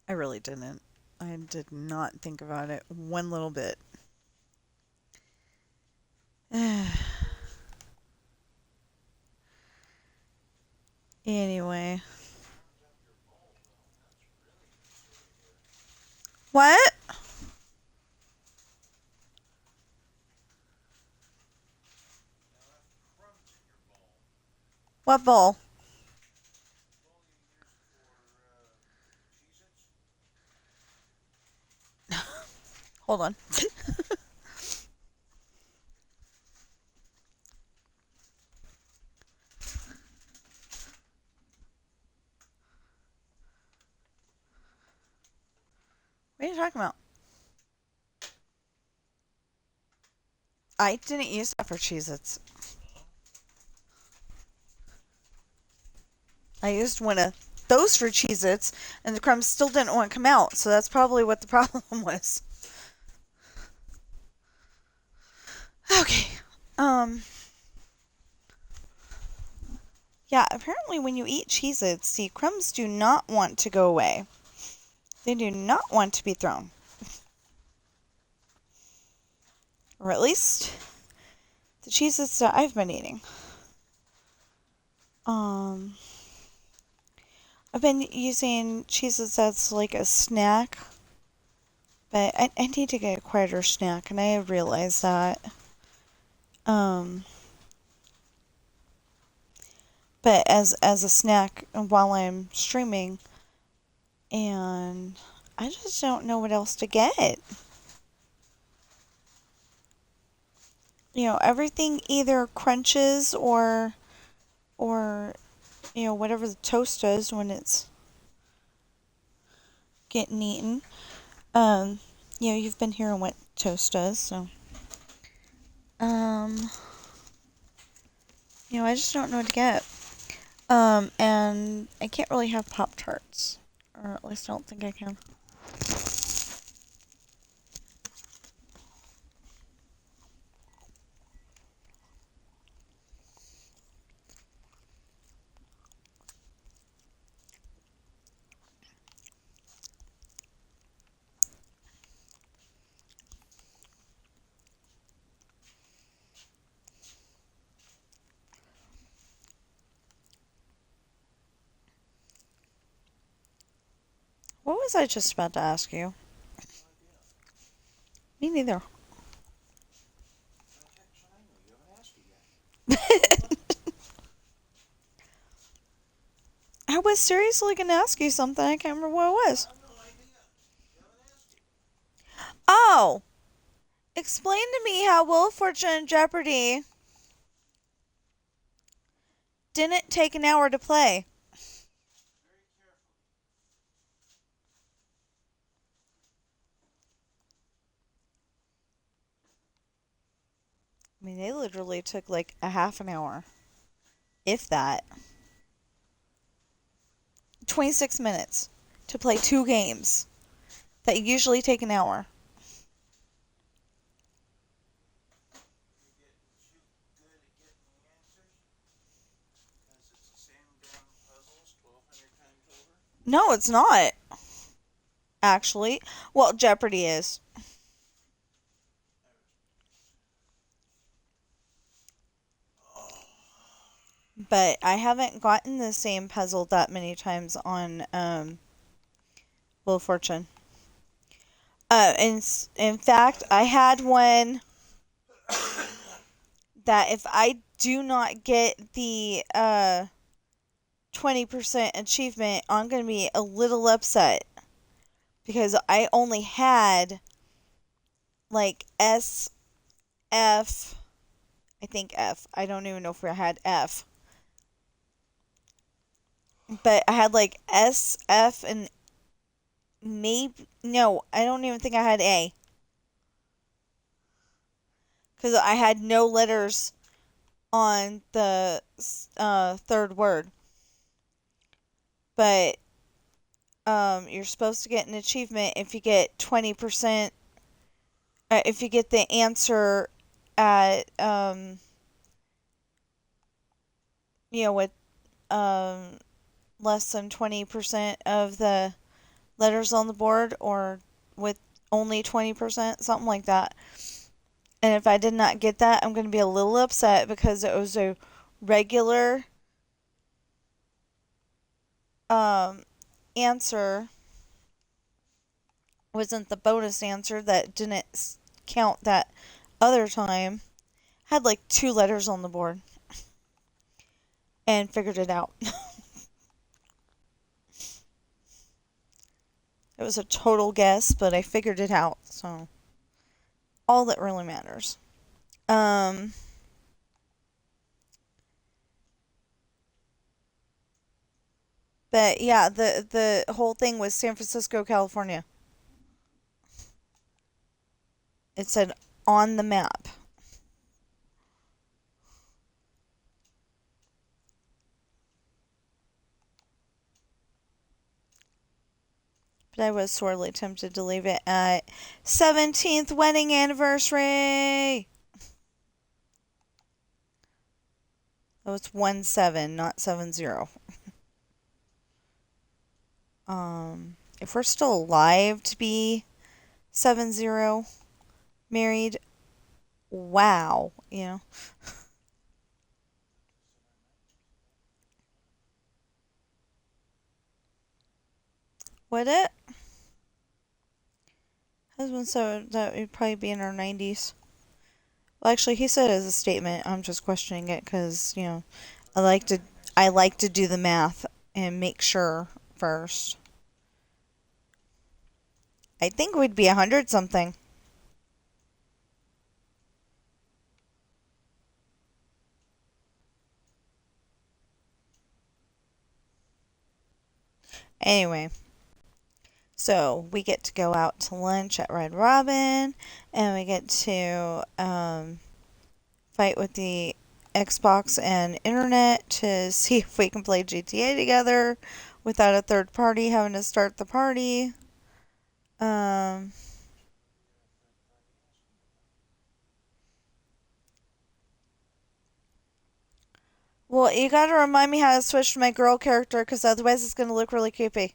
Speaker 1: I really didn't. I did not think about it one little bit. Anyway. What? What bowl? Hold on. What are you talking about? I didn't use that for Cheez-Its. I used one of those for Cheez-Its, and the crumbs still didn't want to come out, so that's probably what the problem was. Okay. Yeah, apparently when you eat Cheez-Its, the crumbs do not want to go away. They do not want to be thrown. Or at least the Cheez-Its that I've been eating. I've been using Cheez-Its as like a snack, but I need to get a quieter snack, and I have realized that. But as a snack while I'm streaming, and I just don't know what else to get. Everything either crunches or whatever the toast does when it's getting eaten. You've been hearing what toast does, so I just don't know what to get. And I can't really have Pop-Tarts, or at least I don't think I can. What was I just about to ask you? Me neither. I was seriously going to ask you something. I can't remember what it was.
Speaker 2: I have no idea. You haven't asked it.
Speaker 1: Oh! Explain to me how Wheel of Fortune and Jeopardy didn't take an hour to play.
Speaker 2: Very carefully.
Speaker 1: I mean, they literally took like a half an hour. If that. 26 minutes to play 2 games that usually take an hour.
Speaker 2: You get too good at getting the answers? Because it's the same damn puzzles 1,200 times over?
Speaker 1: No, it's not. Actually. Well, Jeopardy is. But I haven't gotten the same puzzle that many times on Wheel of Fortune. In fact, I had one that if I do not get the 20% achievement, I'm going to be a little upset. Because I only had like S, F, I think F. I don't even know if I had F. But I had like S, F, and maybe. No, I don't even think I had A. Because I had no letters on the third word. But you're supposed to get an achievement if you get 20%. If you get the answer at with less than 20% of the letters on the board, or with only 20%, something like that. And if I did not get that, I'm going to be a little upset because it was a regular answer. Wasn't the bonus answer that didn't count that other time. Had like 2 letters on the board. And figured it out. It was a total guess, but I figured it out. So, all that really matters. But yeah, the whole thing was San Francisco, California. It said on the map. But I was sorely tempted to leave it at 17th wedding anniversary. Oh, it's 1-7, not 7-0. If we're still alive to be 7-0 married, wow, Would it? Husband said that we'd probably be in our 90s. Well, actually, he said it as a statement. I'm just questioning it because, I like to do the math and make sure first. I think we'd be 100 something. Anyway, so we get to go out to lunch at Red Robin, and we get to fight with the Xbox and internet to see if we can play GTA together without a third party having to start the party. Well, you gotta remind me how to switch to my girl character, because otherwise it's gonna look really creepy.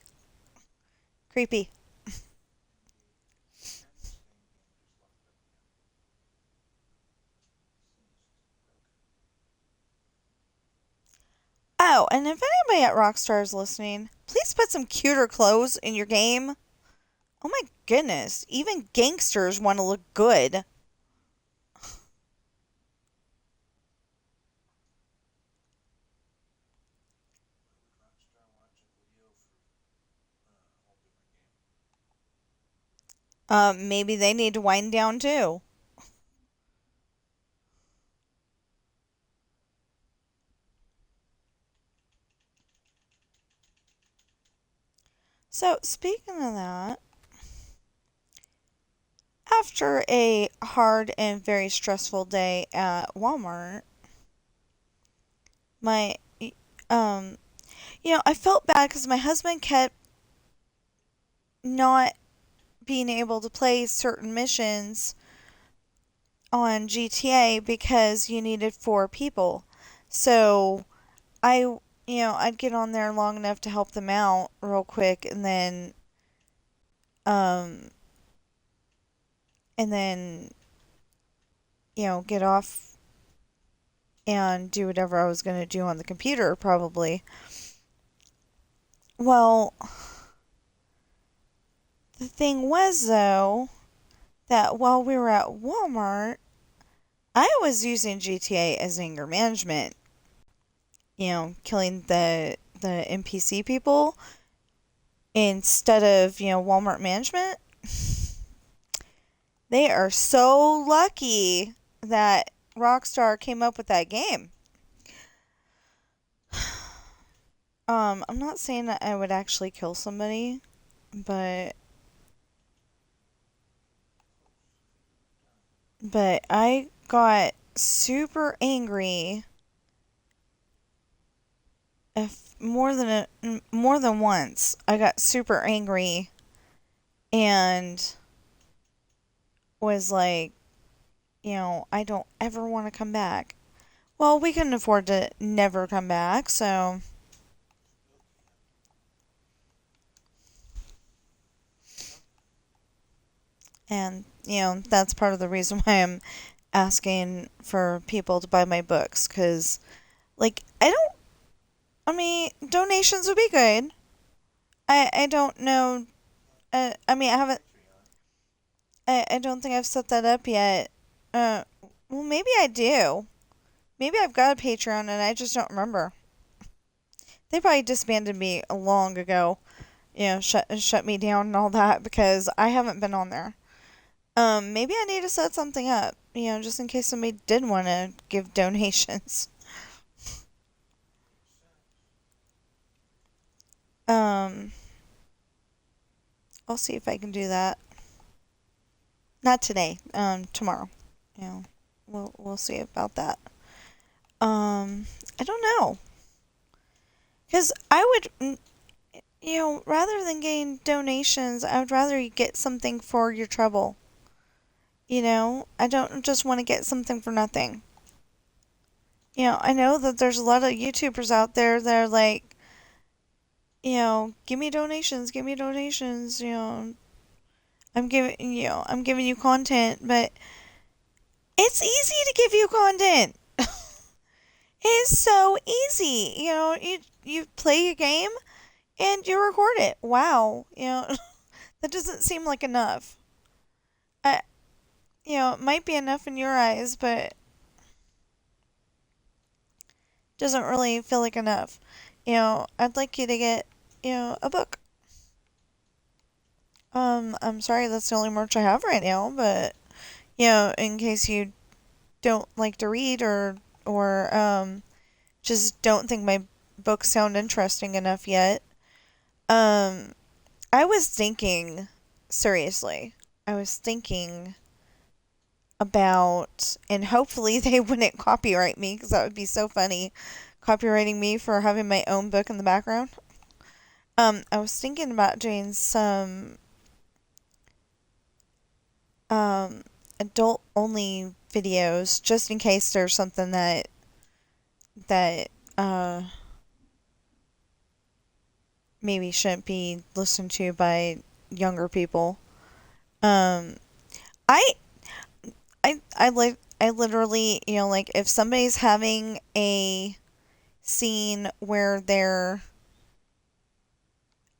Speaker 1: Creepy. Oh, and if anybody at Rockstar is listening, please put some cuter clothes in your game. Oh my goodness, even gangsters want to look good. Maybe they need to wind down too. So, speaking of that, after a hard and very stressful day at Walmart, my, um, I felt bad because my husband kept not being able to play certain missions on GTA because you needed 4 people. So I'd get on there long enough to help them out real quick, um, and then, get off and do whatever I was going to do on the computer, probably. Well, the thing was, though, that while we were at Walmart, I was using GTA as anger management, killing the NPC people instead of, Walmart management. They are so lucky that Rockstar came up with that game. I'm not saying that I would actually kill somebody, but I got super angry if more than once. I got super angry and was like, I don't ever want to come back. Well, we couldn't afford to never come back, so and that's part of the reason why I'm asking for people to buy my books cuz like I mean, donations would be good. I don't know. I mean, I don't think I've set that up yet. Uh, well, maybe I do. Maybe I've got a Patreon and I just don't remember. They probably disbanded me long ago. Shut me down and all that because I haven't been on there. Maybe I need to set something up. Just in case somebody did want to give donations. Um, I'll see if I can do that. Not today. Tomorrow. You know, we'll see about that. I don't know, cause I would, rather than getting donations, I would rather you get something for your trouble. I don't just want to get something for nothing. I know that there's a lot of YouTubers out there that are like, give me donations, give me donations. I'm giving you content, but it's easy to give you content. It's so easy. You play a game and you record it. Wow. That doesn't seem like enough. I, it might be enough in your eyes, but doesn't really feel like enough. I'd like you to get, a book. I'm sorry that's the only merch I have right now, but in case you don't like to read or just don't think my books sound interesting enough yet. Um I was thinking seriously. I was thinking about and hopefully they wouldn't copyright me because that would be so funny copywriting me for having my own book in the background. I was thinking about doing some um adult only videos just in case there's something that uh maybe shouldn't be listened to by younger people. Um, I I literally like if somebody's having a scene where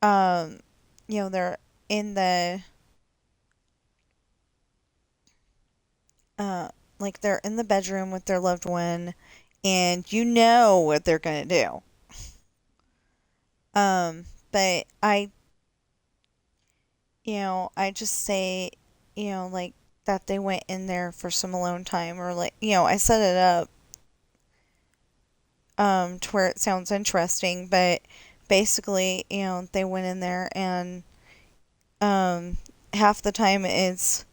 Speaker 1: um they're in the uh like they're in the bedroom with their loved one and you know what they're gonna do. But I just say like that they went in there for some alone time, or like, I set it up to where it sounds interesting, but basically, they went in there and um half the time it's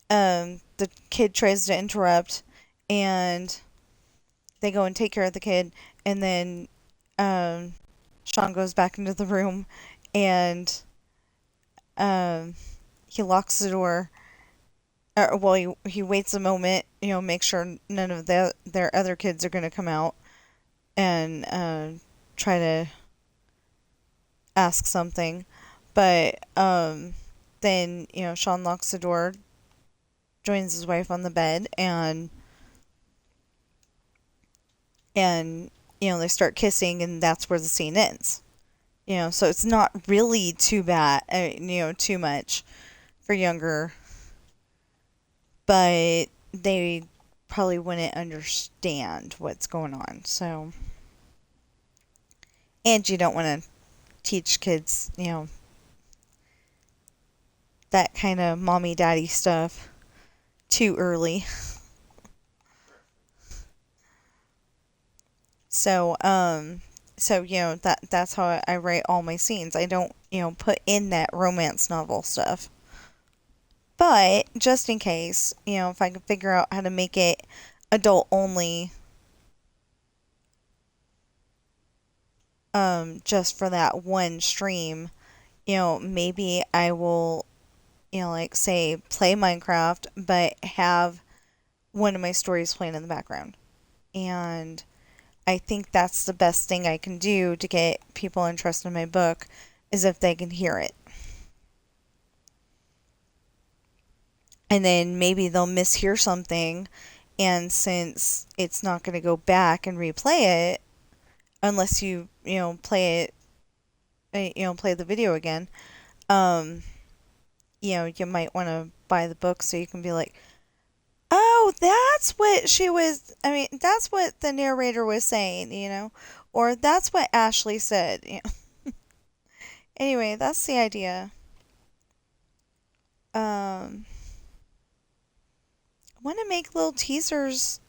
Speaker 1: the kid tries to interrupt and they go and take care of the kid, and then um Sean goes back into the room and um he locks the door. Well, he waits a moment, make sure none of their other kids are going to come out and try to ask something. But then, Sean locks the door, joins his wife on the bed, and they start kissing, and that's where the scene ends. So it's not really too bad, too much for younger, but they probably wouldn't understand what's going on. So, and you don't want to teach kids, that kind of mommy daddy stuff too early. So, that's how I write all my scenes. I don't, put in that romance novel stuff. But just in case, if I can figure out how to make it adult only, just for that one stream, maybe I will, like say play Minecraft, but have one of my stories playing in the background. And I think that's the best thing I can do to get people interested in my book is if they can hear it. And then maybe they'll mishear something, and since it's not going to go back and replay it unless play it, play the video again, um you might want to buy the book so you can be like, oh, that's what that's what the narrator was saying, or that's what Ashley said. Anyway, that's the idea. I want to make little teasers,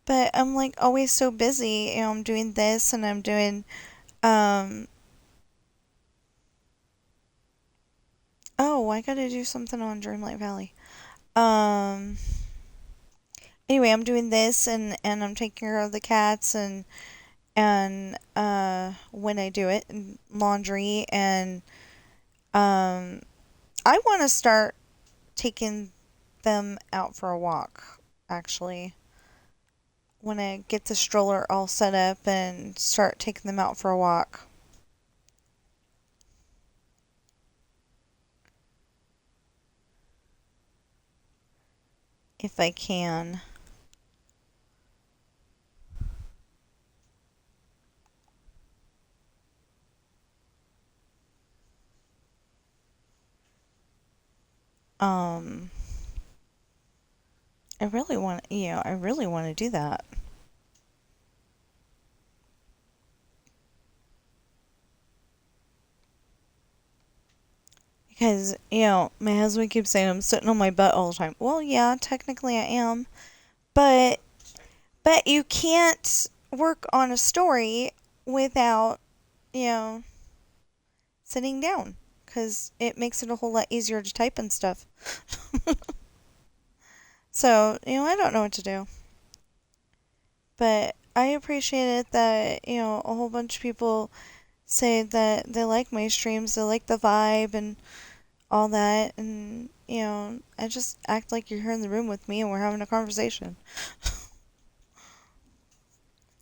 Speaker 1: but I'm like always so busy. I'm doing this and I'm doing um oh, I gotta do something on Dreamlight Valley. Um anyway, I'm doing this and I'm taking care of the cats and when I do it, and laundry, and um I want to start taking them out for a walk, actually. When I get the stroller all set up and start taking them out for a walk. If I can. Um, I really want to do that. Because, my husband keeps saying I'm sitting on my butt all the time. Well, yeah, technically I am. But, but you can't work on a story without, you know, sitting down. Because it makes it a whole lot easier to type and stuff. So, I don't know what to do. But I appreciate it that, a whole bunch of people say that they like my streams, they like the vibe and all that, and I just act like you're here in the room with me and we're having a conversation.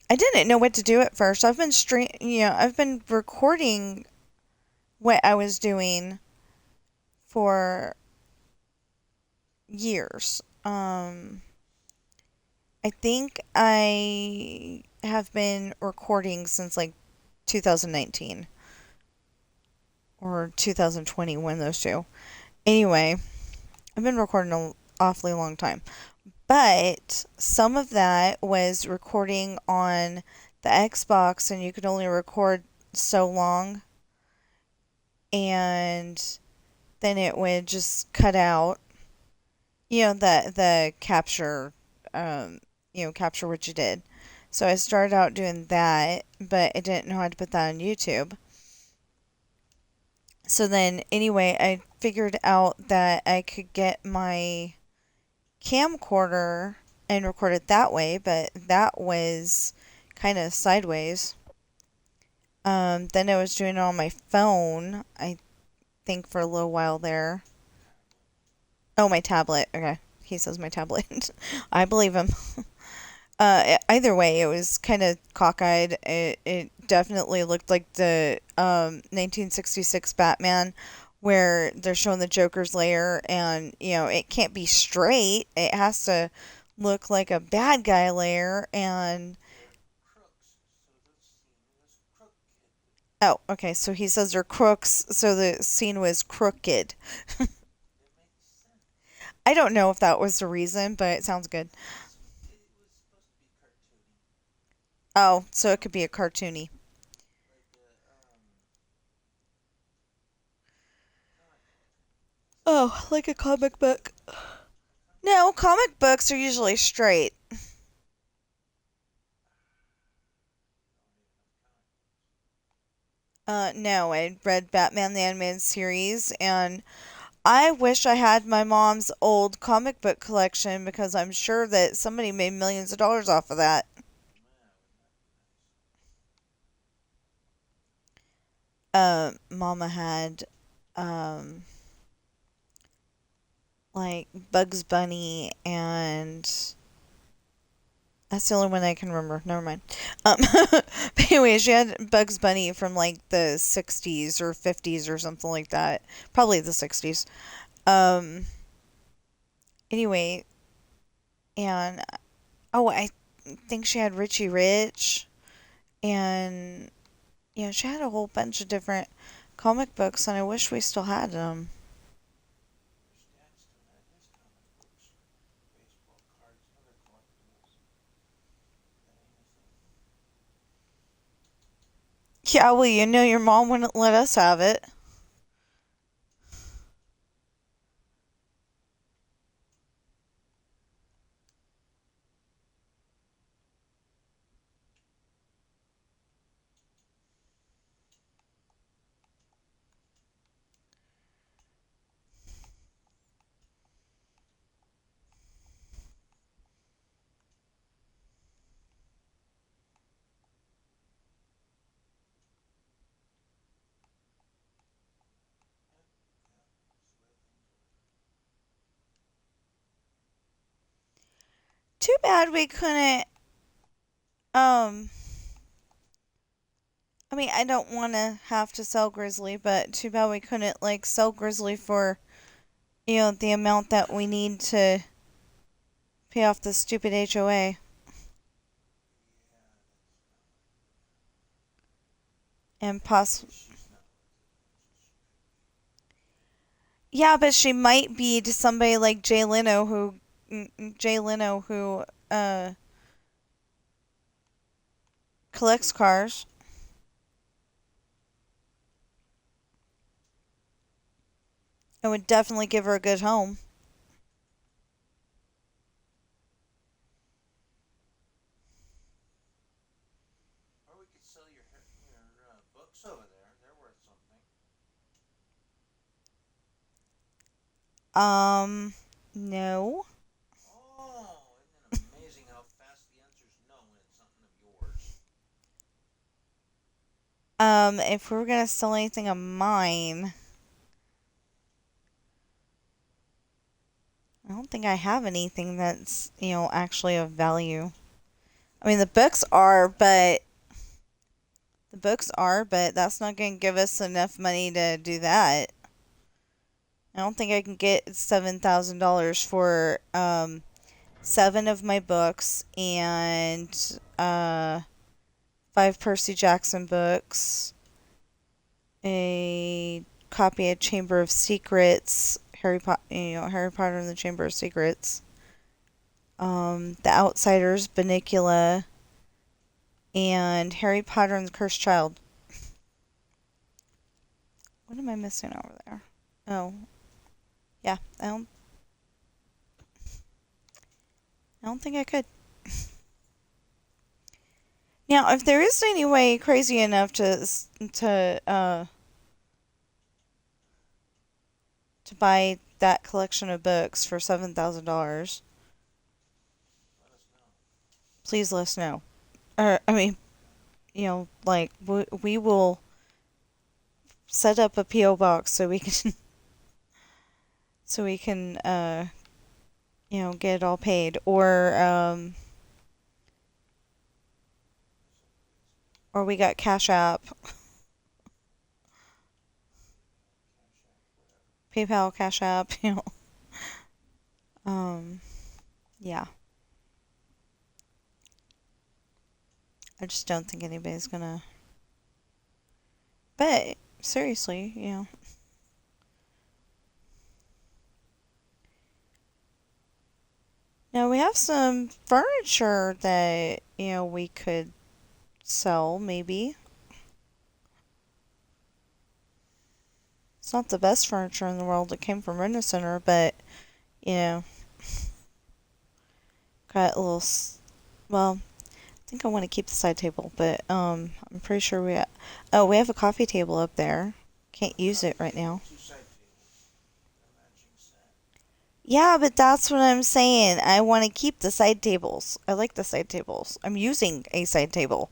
Speaker 1: I didn't know what to do at first. I've been recording what I was doing for years. I think I have been recording since like 2019 or 2020, one of those two. Anyway, I've been recording an awfully long time. But some of that was recording on the Xbox, and you could only record so long. And then it would just cut out. The capture, um, capture what you did. So I started out doing that, but I didn't know how to put that on YouTube. So then, anyway, I figured out that I could get my camcorder and record it that way, but that was kind of sideways. Then I was doing it on my phone, I think, for a little while there. Oh, my tablet. Okay. He says my tablet. I believe him. Either way, it was kind of cockeyed. It definitely looked like the 1966 Batman, where they're showing the Joker's lair, and it can't be straight. It has to look like a bad guy lair, and oh, okay. So he says they're crooks, so the scene was crooked. I don't know if that was the reason, but it sounds good. Oh, so it could be a cartoony. Oh, like a comic book. No, comic books are usually straight. No, I read Batman the Animated Series, and I wish I had my mom's old comic book collection because I'm sure that somebody made millions of dollars off of that. Mama had, um, like Bugs Bunny, and that's the only one I can remember. Never mind. But anyway, she had Bugs Bunny from like the 60s or 50s or something like that. Probably the 60s. Um, anyway, and oh, I think she had Richie Rich, and she had a whole bunch of different comic books, and I wish we still had them. Yeah, well, your mom wouldn't let us have it. Too bad we couldn't. Um, I mean, I don't want to have to sell Grizzly, but too bad we couldn't like sell Grizzly for the amount that we need to pay off the stupid HOA. And yeah, but she might be to somebody like Jay Leno who collects cars. I would definitely give her a good home.
Speaker 2: Or we could sell your books over there. They're worth something.
Speaker 1: No.
Speaker 2: Oh, isn't it amazing how fast the answers know when it's something of yours?
Speaker 1: If we were gonna sell anything of mine, I don't think I have anything that's actually of value. I mean, the books are, but that's not going to give us enough money to do that. I don't think I can get $7,000 for 7 of my books and 5 Percy Jackson books, a copy of Chamber of Secrets, Harry Potter and the Chamber of Secrets, The Outsiders, Banicula, and Harry Potter and the Cursed Child. What am I missing over there? Oh, yeah. I don't think I could. Now, if there is any way crazy enough to buy that collection of books for $7,000,
Speaker 2: Let us know.
Speaker 1: please let us know. I mean, like we will set up a PO box so we can so we can get it all paid, or we got Cash App,
Speaker 2: Cash App, whatever.
Speaker 1: PayPal, Cash App. Um, yeah. I just don't think anybody's gonna. But seriously, now we have some furniture that we could sell. Maybe it's not the best furniture in the world. It came from Rent a Center, but you know, got a little. Well, I think I want to keep the side table, but I'm pretty sure oh, we have a coffee table up there. Can't use it right now.
Speaker 2: Two side tables. A matching set.
Speaker 1: Yeah, but that's what I'm saying. I want to keep the side tables. I like the side tables. I'm using a side table.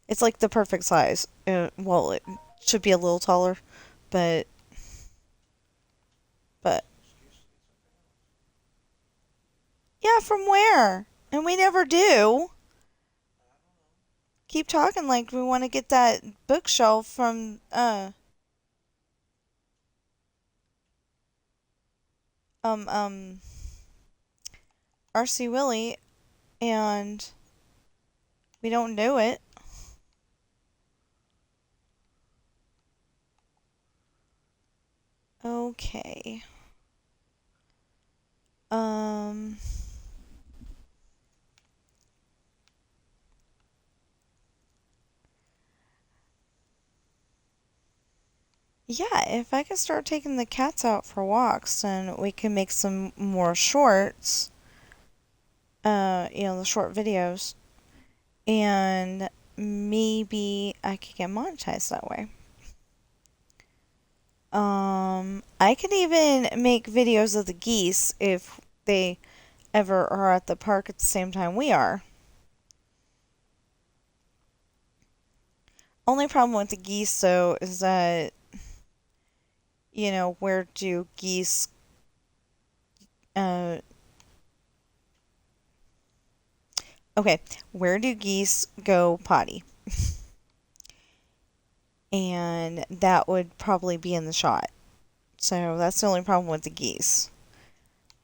Speaker 1: It's like the perfect size. Well, it should be a little taller, but but
Speaker 2: Excuse to get something else.
Speaker 1: yeah, from where? And we never do.
Speaker 2: I don't know.
Speaker 1: Keep talking like we want to get that bookshelf from um um RC Willie, and we don't do it. Okay. Um yeah, if I could start taking the cats out for walks, then we can make some more shorts. The short videos, and maybe I could get monetized that way. I could even make videos of the geese if they ever are at the park at the same time we are. Only problem with the geese, though, is that, where do geese, uh, okay, where do geese go potty? And that would probably be in the shot. So that's the only problem with the geese.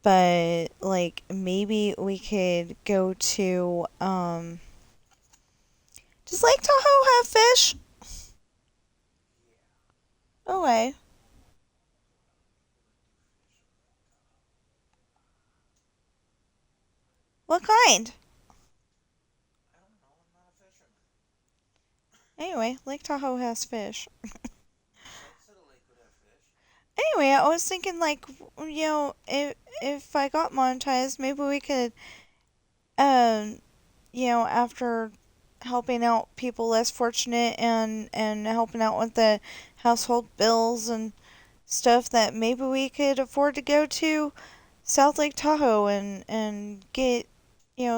Speaker 1: But, like, maybe we could go to, does Lake Tahoe have fish?
Speaker 2: Yeah.
Speaker 1: Okay. What kind?
Speaker 2: I don't know. I'm not a fisherman.
Speaker 1: Anyway, Lake Tahoe has fish.
Speaker 2: Said a lake would have fish.
Speaker 1: Anyway, I was thinking, like, if I got monetized, maybe we could, um, after helping out people less fortunate and helping out with the household bills and stuff, that maybe we could afford to go to South Lake Tahoe and get,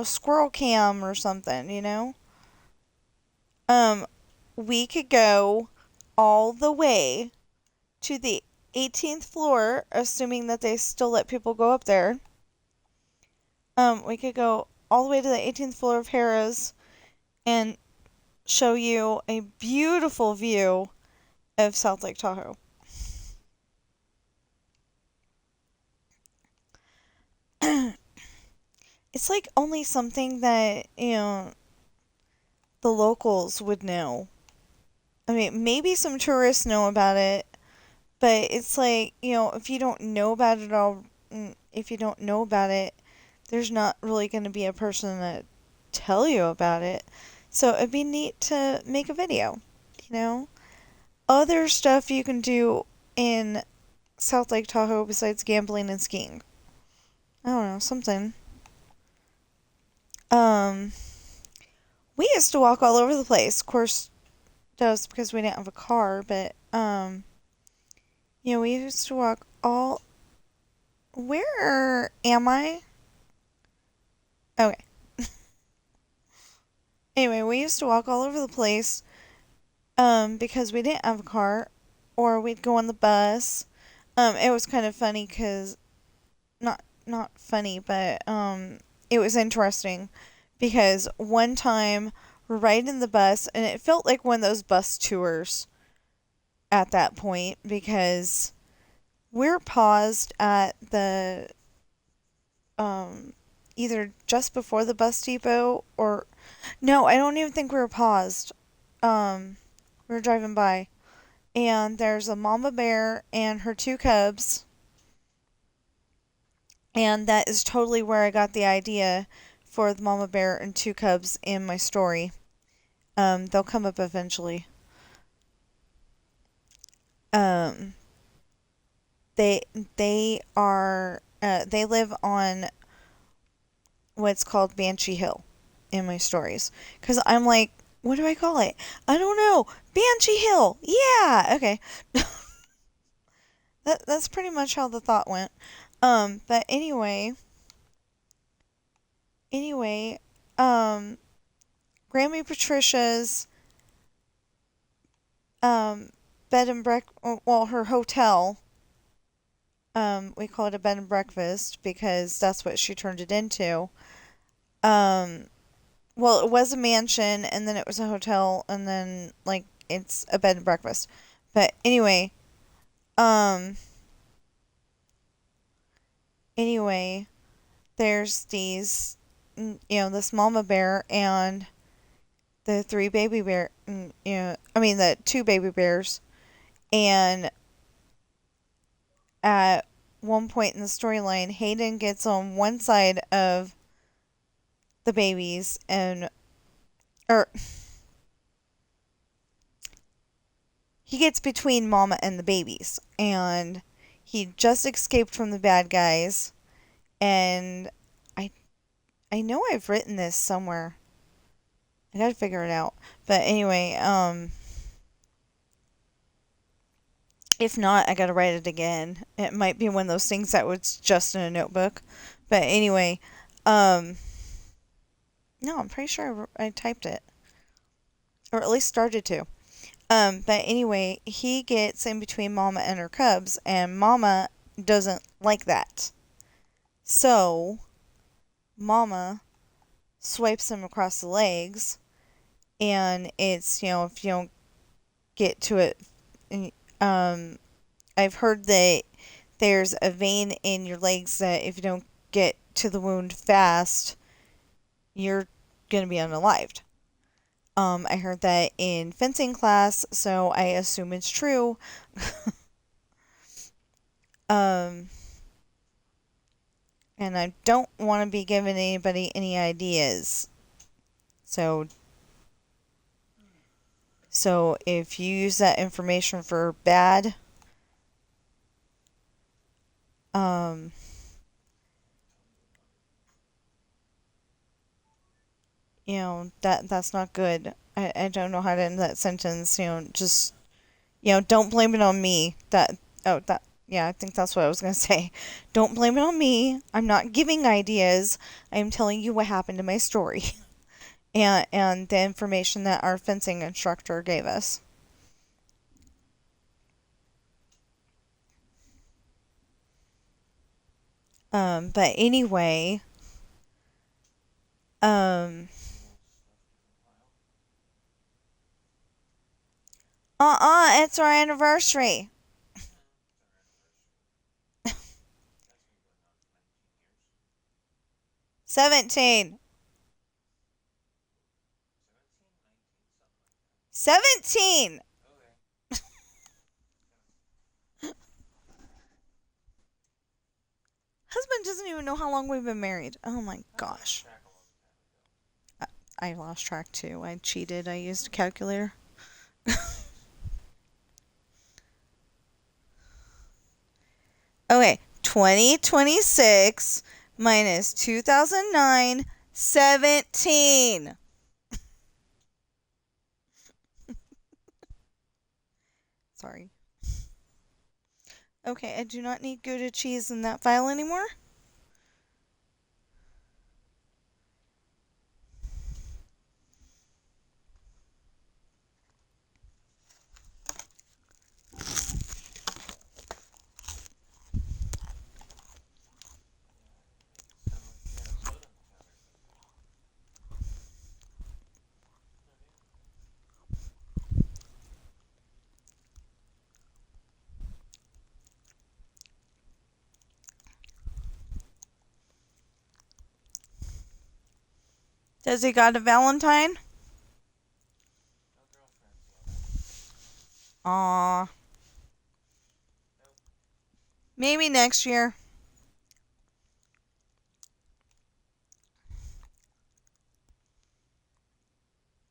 Speaker 1: squirrel cam or something. Um, we could go all the way to the 18th floor, assuming that they still let people go up there. We could go all the way to the 18th floor of Harrah's and show you a beautiful view of South Lake Tahoe. It's like only something that, the locals would know. I mean, maybe some tourists know about it, but it's like, if you don't know about it all, if you don't know about it, there's not really going to be a person that tell you about it. So it'd be neat to make a video, you know? other stuff you can do in South Lake Tahoe besides gambling and skiing. I don't know, something. Um, we used to walk all over the place. Of course, that was because we didn't have a car, but we used to walk all. Where am I? Okay. Anyway, we used to walk all over the place, because we didn't have a car, or we'd go on the bus. It was kind of funny because not funny, but it was interesting because one time we're riding the bus, and it felt like one of those bus tours at that point because we're paused at the either just before the bus depot or no, I don't even think we were paused. We were driving by, and there's a mama bear and her two cubs, and that is totally where I got the idea for the mama bear and two cubs in my story. They'll come up eventually. Um, they they live on what's called Banshee Hill in my stories because I'm like, what do I call it? I don't know. Banshee Hill. Yeah. Okay. That's pretty much how the thought went. But anyway, um, Grammy Patricia's um bed and well, her hotel. We call it a bed and breakfast because that's what she turned it into. Um, well, it was a mansion, and then it was a hotel, and then like it's a bed and breakfast. But um, anyway, there's this mama bear and the three baby bear, I mean the two baby bears, and at one point in the storyline, Hayden gets on one side of the babies or he gets between Mama and the babies, and he just escaped from the bad guys. And I I know I've written this somewhere. I gotta figure it out. But anyway, if not, I gotta write it again. It might be one of those things that was just in a notebook. But anyway, um, no, I'm pretty sure I typed it, or at least started to. But anyway, he gets in between Mama and her cubs, and Mama doesn't like that. So, Mama swipes him across the legs, and it's, if you don't get to it, um, I've heard that there's a vein in your legs that if you don't get to the wound fast, you're going to be unalived. I heard that in fencing class, so I assume it's true. um, and I don't want to be giving anybody any ideas. So if you use that information for bad, um, that's not good. I don't know how to end that sentence. Just don't blame it on me. Yeah, I think that's what I was gonna say. Don't blame it on me. I'm not giving ideas. I'm telling you what happened in my story, and the information that our fencing instructor gave us. But anyway, um, it's our anniversary. 17. 17. Husband doesn't even know how long we've been married. Oh my gosh. I lost track too. I cheated. I used a calculator. Okay, 2026 minus 2009, 17. Sorry. Okay, I do not need Gouda cheese in that file anymore. Does he got a Valentine? Aw. Maybe next year.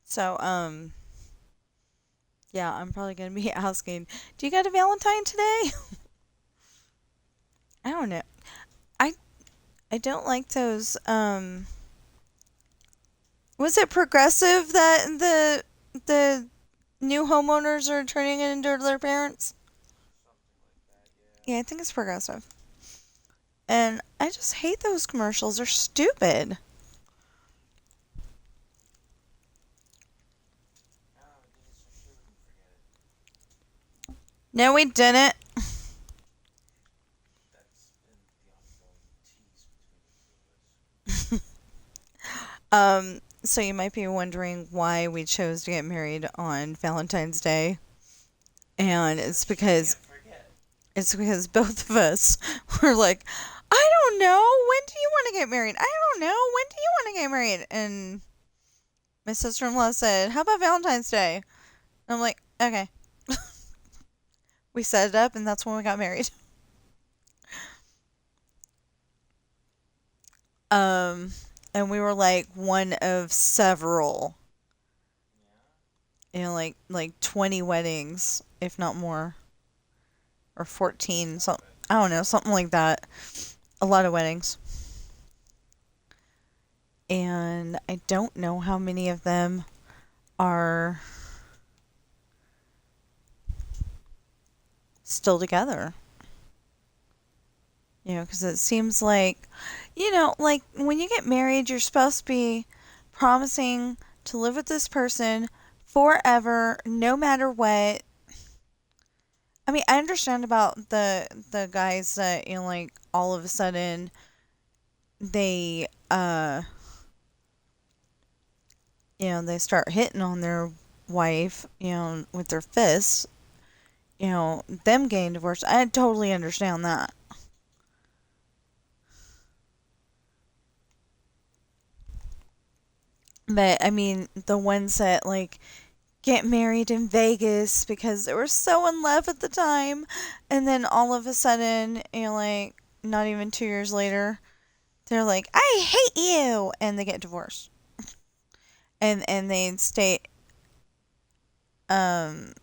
Speaker 1: So, yeah, I'm probably gonna be asking, do you got a Valentine today? I don't know. I I don't like those, was it progressive that the new homeowners are turning it into their parents? Yeah, I think it's progressive. And I just hate those commercials. They're stupid. No, we didn't. So you might be wondering why we chose to get married on Valentine's Day. And it's because both of us were like, I don't know, when do you want to get married? I don't know, when do you want to get married? And my sister-in-law said, how about Valentine's Day? And I'm like, okay. We set it up, and that's when we got married. Um, and we were like one of several, like 20 weddings, if not more, or 14, something. I don't know, something like that. A lot of weddings. And I don't know how many of them are still together. Because it seems like, like when you get married, you're supposed to be promising to live with this person forever, no matter what. I mean, I understand about the guys that, like all of a sudden they they start hitting on their wife, with their fists, them getting divorced. I totally understand that. But I mean, the ones that like get married in Vegas because they were so in love at the time, and then all of a sudden, like not even 2 years later, they're like, "I hate you," and they get divorced, and they stay. Um,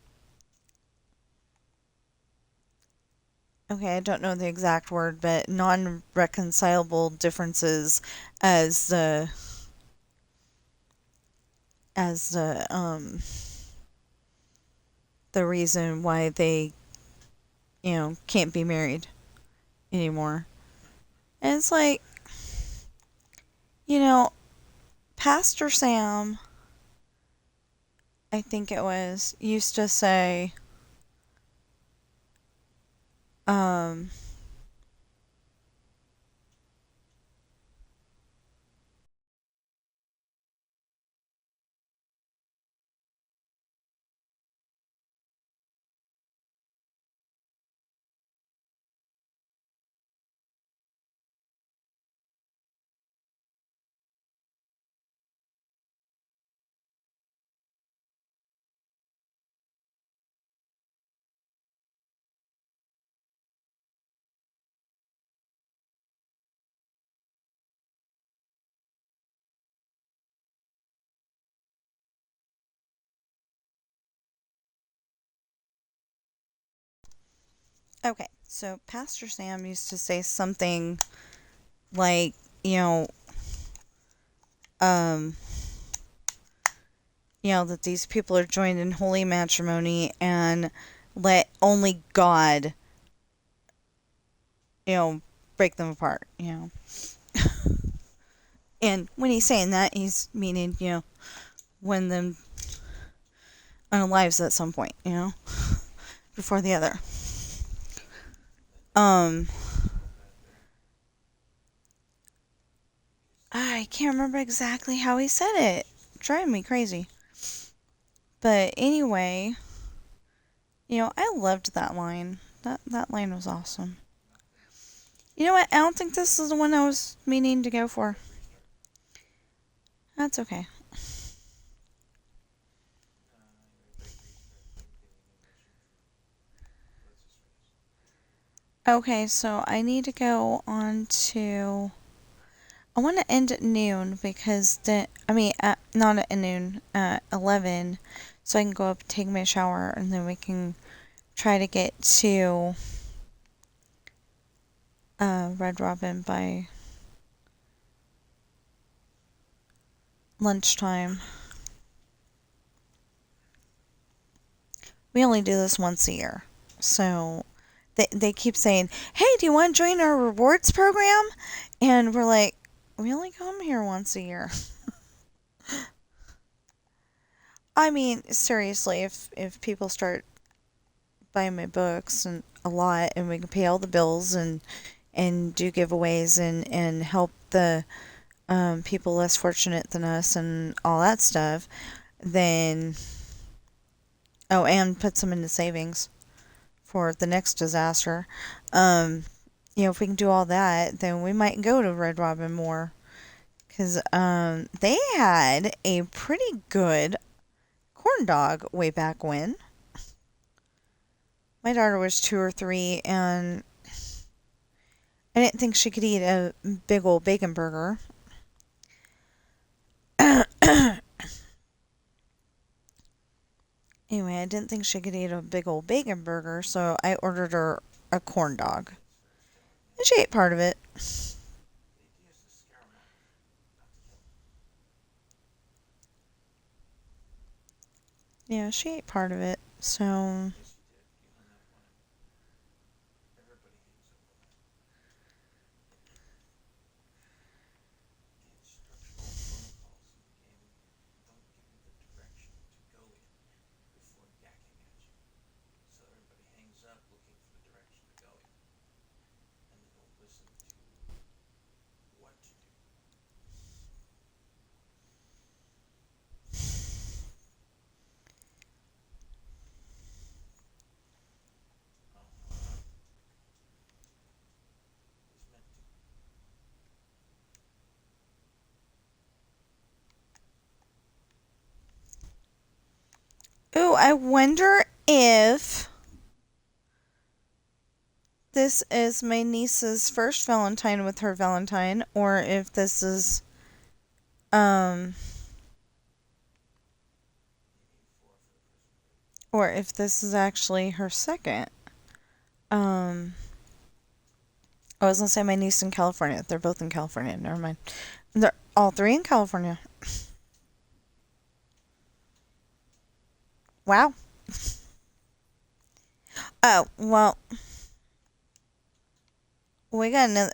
Speaker 1: okay, I don't know the exact word, but non-reconcilable differences as the reason why they can't be married anymore. And it's like, you know, Pastor Sam, I think it was, used to say, um, okay. So Pastor Sam used to say something like, you know, um, that these people are joined in holy matrimony and let only God, you know, break them apart, And when he's saying that, he's meaning, win them unalives at some point, before the other. Um, I can't remember exactly how he said it. Driving me crazy. But anyway, I loved that line. That line was awesome. You know what? I don't think this is the one I was meaning to go for. That's okay. Okay, so I need to go on to. I want to end at noon because not at noon, 11, so I can go up and take my shower and then we can try to get to Red Robin by lunchtime. We only do this once a year, so they keep saying, "Hey, do you want to join our rewards program?" And we're like, "We only come here once a year." I mean, seriously, if people start buying my books and a lot, and we can pay all the bills and do giveaways and help the people less fortunate than us and all that stuff, then and put some into savings for the next disaster. If we can do all that, then we might go to Red Robin more because they had a pretty good corn dog way back when. My daughter was 2 or 3, and I didn't think she could eat a big old bacon burger. Anyway, I didn't think she could eat a big old bacon burger, so I ordered her a corn dog. And she ate part of it. Yeah, she ate part of it. So, ooh, I wonder if this is my niece's first Valentine with her Valentine, or if this is, um, or if this is actually her second. Um, I was gonna say my niece in California. They're both in California. Never mind. They're all 3 in California. Wow. Oh, well, we got another.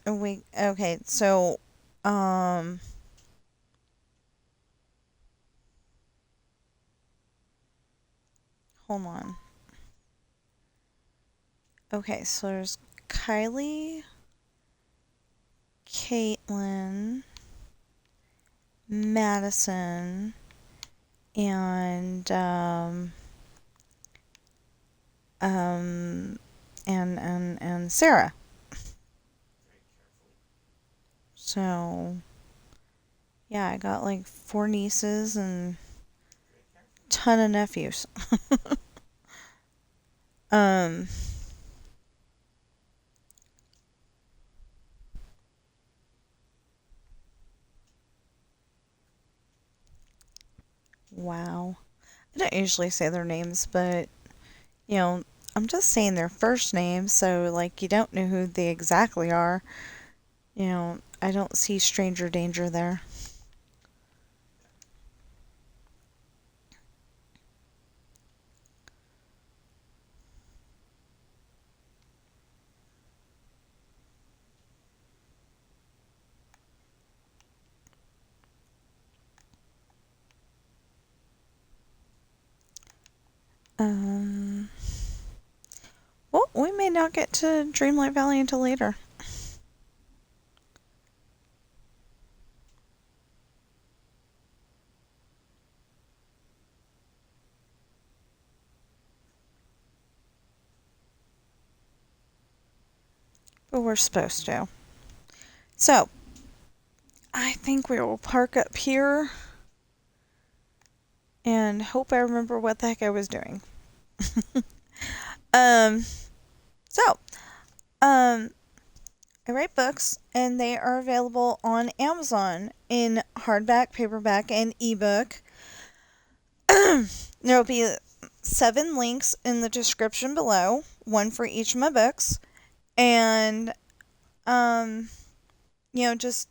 Speaker 1: Okay, so, um, hold on. Okay, so there's Kylie, Caitlin, Madison, and um, and Sarah. So yeah, I got like 4 nieces and ton of nephews. um, wow. I don't usually say their names, but I'm just saying their first names, so like you don't know who they exactly are. I don't see stranger danger there. Um, well, we may not get to Dreamlight Valley until later. But we're supposed to. So, I think we will park up here and hope I remember what the heck I was doing. um, so, um, I write books and they are available on Amazon in hardback, paperback, and ebook. There will be 7 links in the description below, one for each of my books. And, um, just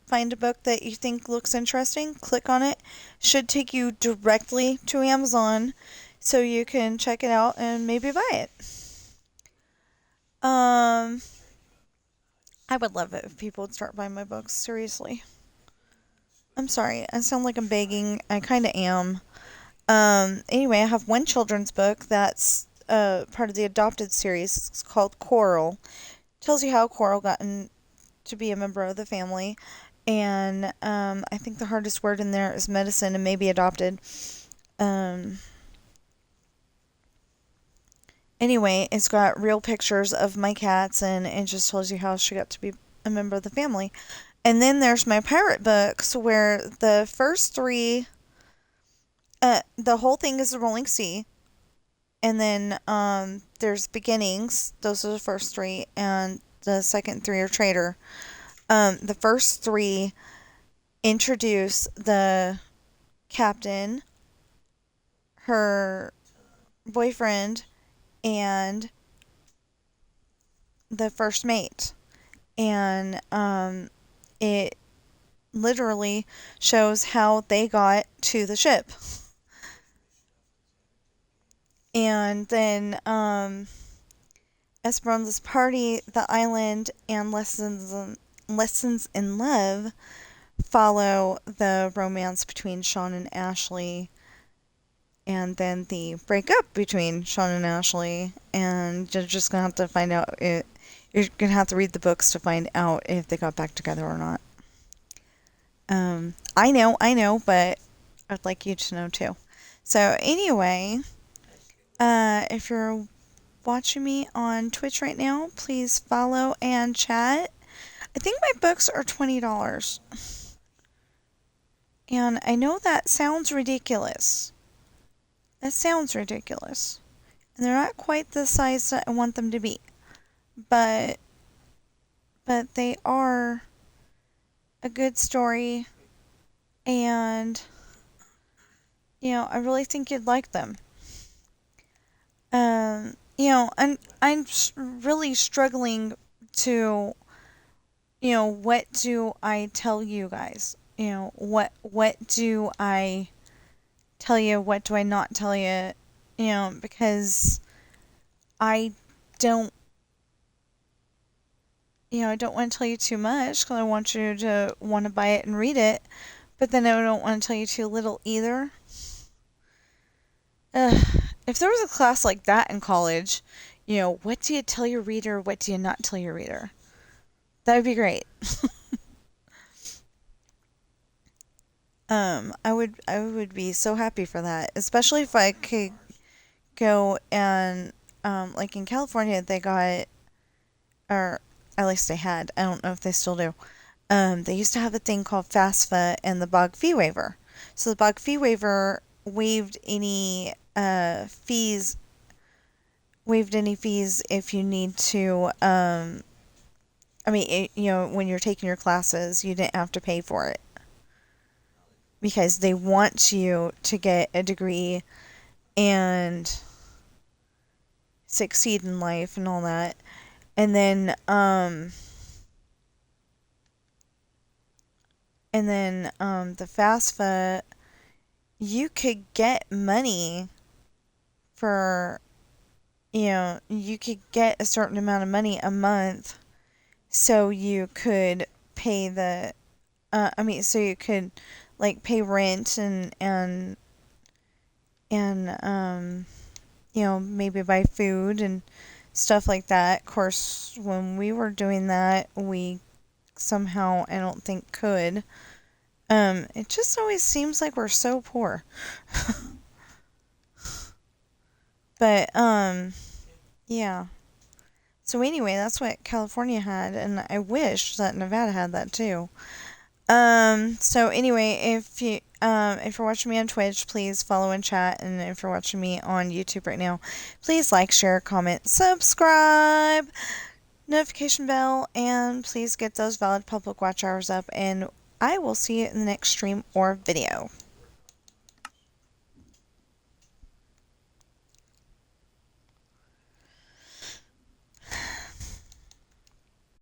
Speaker 1: find a book that you think looks interesting, click on it. Should take you directly to Amazon so you can check it out and maybe buy it. I would love it if people would start buying my books, seriously. I'm sorry, I sound like I'm begging. I kind of am. Anyway, I have one children's book that's part of the adopted series. It's called Coral. Tells you how Coral got to be a member of the family. And I think the hardest word in there is medicine and maybe adopted. Um, anyway, it's got real pictures of my cats and it just tells you how she got to be a member of the family. And then there's my pirate books where the first 3, the whole thing is the Rolling Sea. And then there's Beginnings. Those are the first 3. And the second 3 are Traitor. The first 3 introduce the captain, her boyfriend, and the first mate. And it literally shows how they got to the ship. And then Esperanza's party, the island, and lessons in love follow the romance between Sean and Ashley, and then the breakup between Sean and Ashley, and you're just gonna have to find out it. You're gonna have to read the books to find out if they got back together or not. I know, but I'd like you to know too. So anyway, if you're watching me on Twitch right now, please follow and chat. I think my books are $20. And I know that sounds ridiculous. That sounds ridiculous. And they're not quite the size that I want them to be. But they are a good story and I really think you'd like them. I'm really struggling to what do I tell you guys? What do I tell you? What do I not tell you? Because I don't I don't want to tell you too much because I want you to want to buy it and read it, but then I don't want to tell you too little either. If there was a class like that in college, what do you tell your reader? What do you not tell your reader? That would be great. I would be so happy for that, especially if I could go and like in California they got, or at least they had. I don't know if they still do. They used to have a thing called FAFSA and the bog fee waiver. So the bog fee waiver waived any fees if you need to. When you're taking your classes, you didn't have to pay for it. because they want you to get a degree and succeed in life and all that. And then the FAFSA, you could get money for, you could get a certain amount of money a month, so you could pay the, so you could like pay rent and maybe buy food and stuff like that. Of course, when we were doing that, we somehow, I don't think, could. It just always seems like we're so poor. But, yeah. So anyway, that's what California had, and I wish that Nevada had that too. So anyway, if you're watching me on Twitch, please follow and chat, and if you're watching me on YouTube right now, please like, share, comment, subscribe, notification bell, and please get those valid public watch hours up, and I will see you in the next stream or video.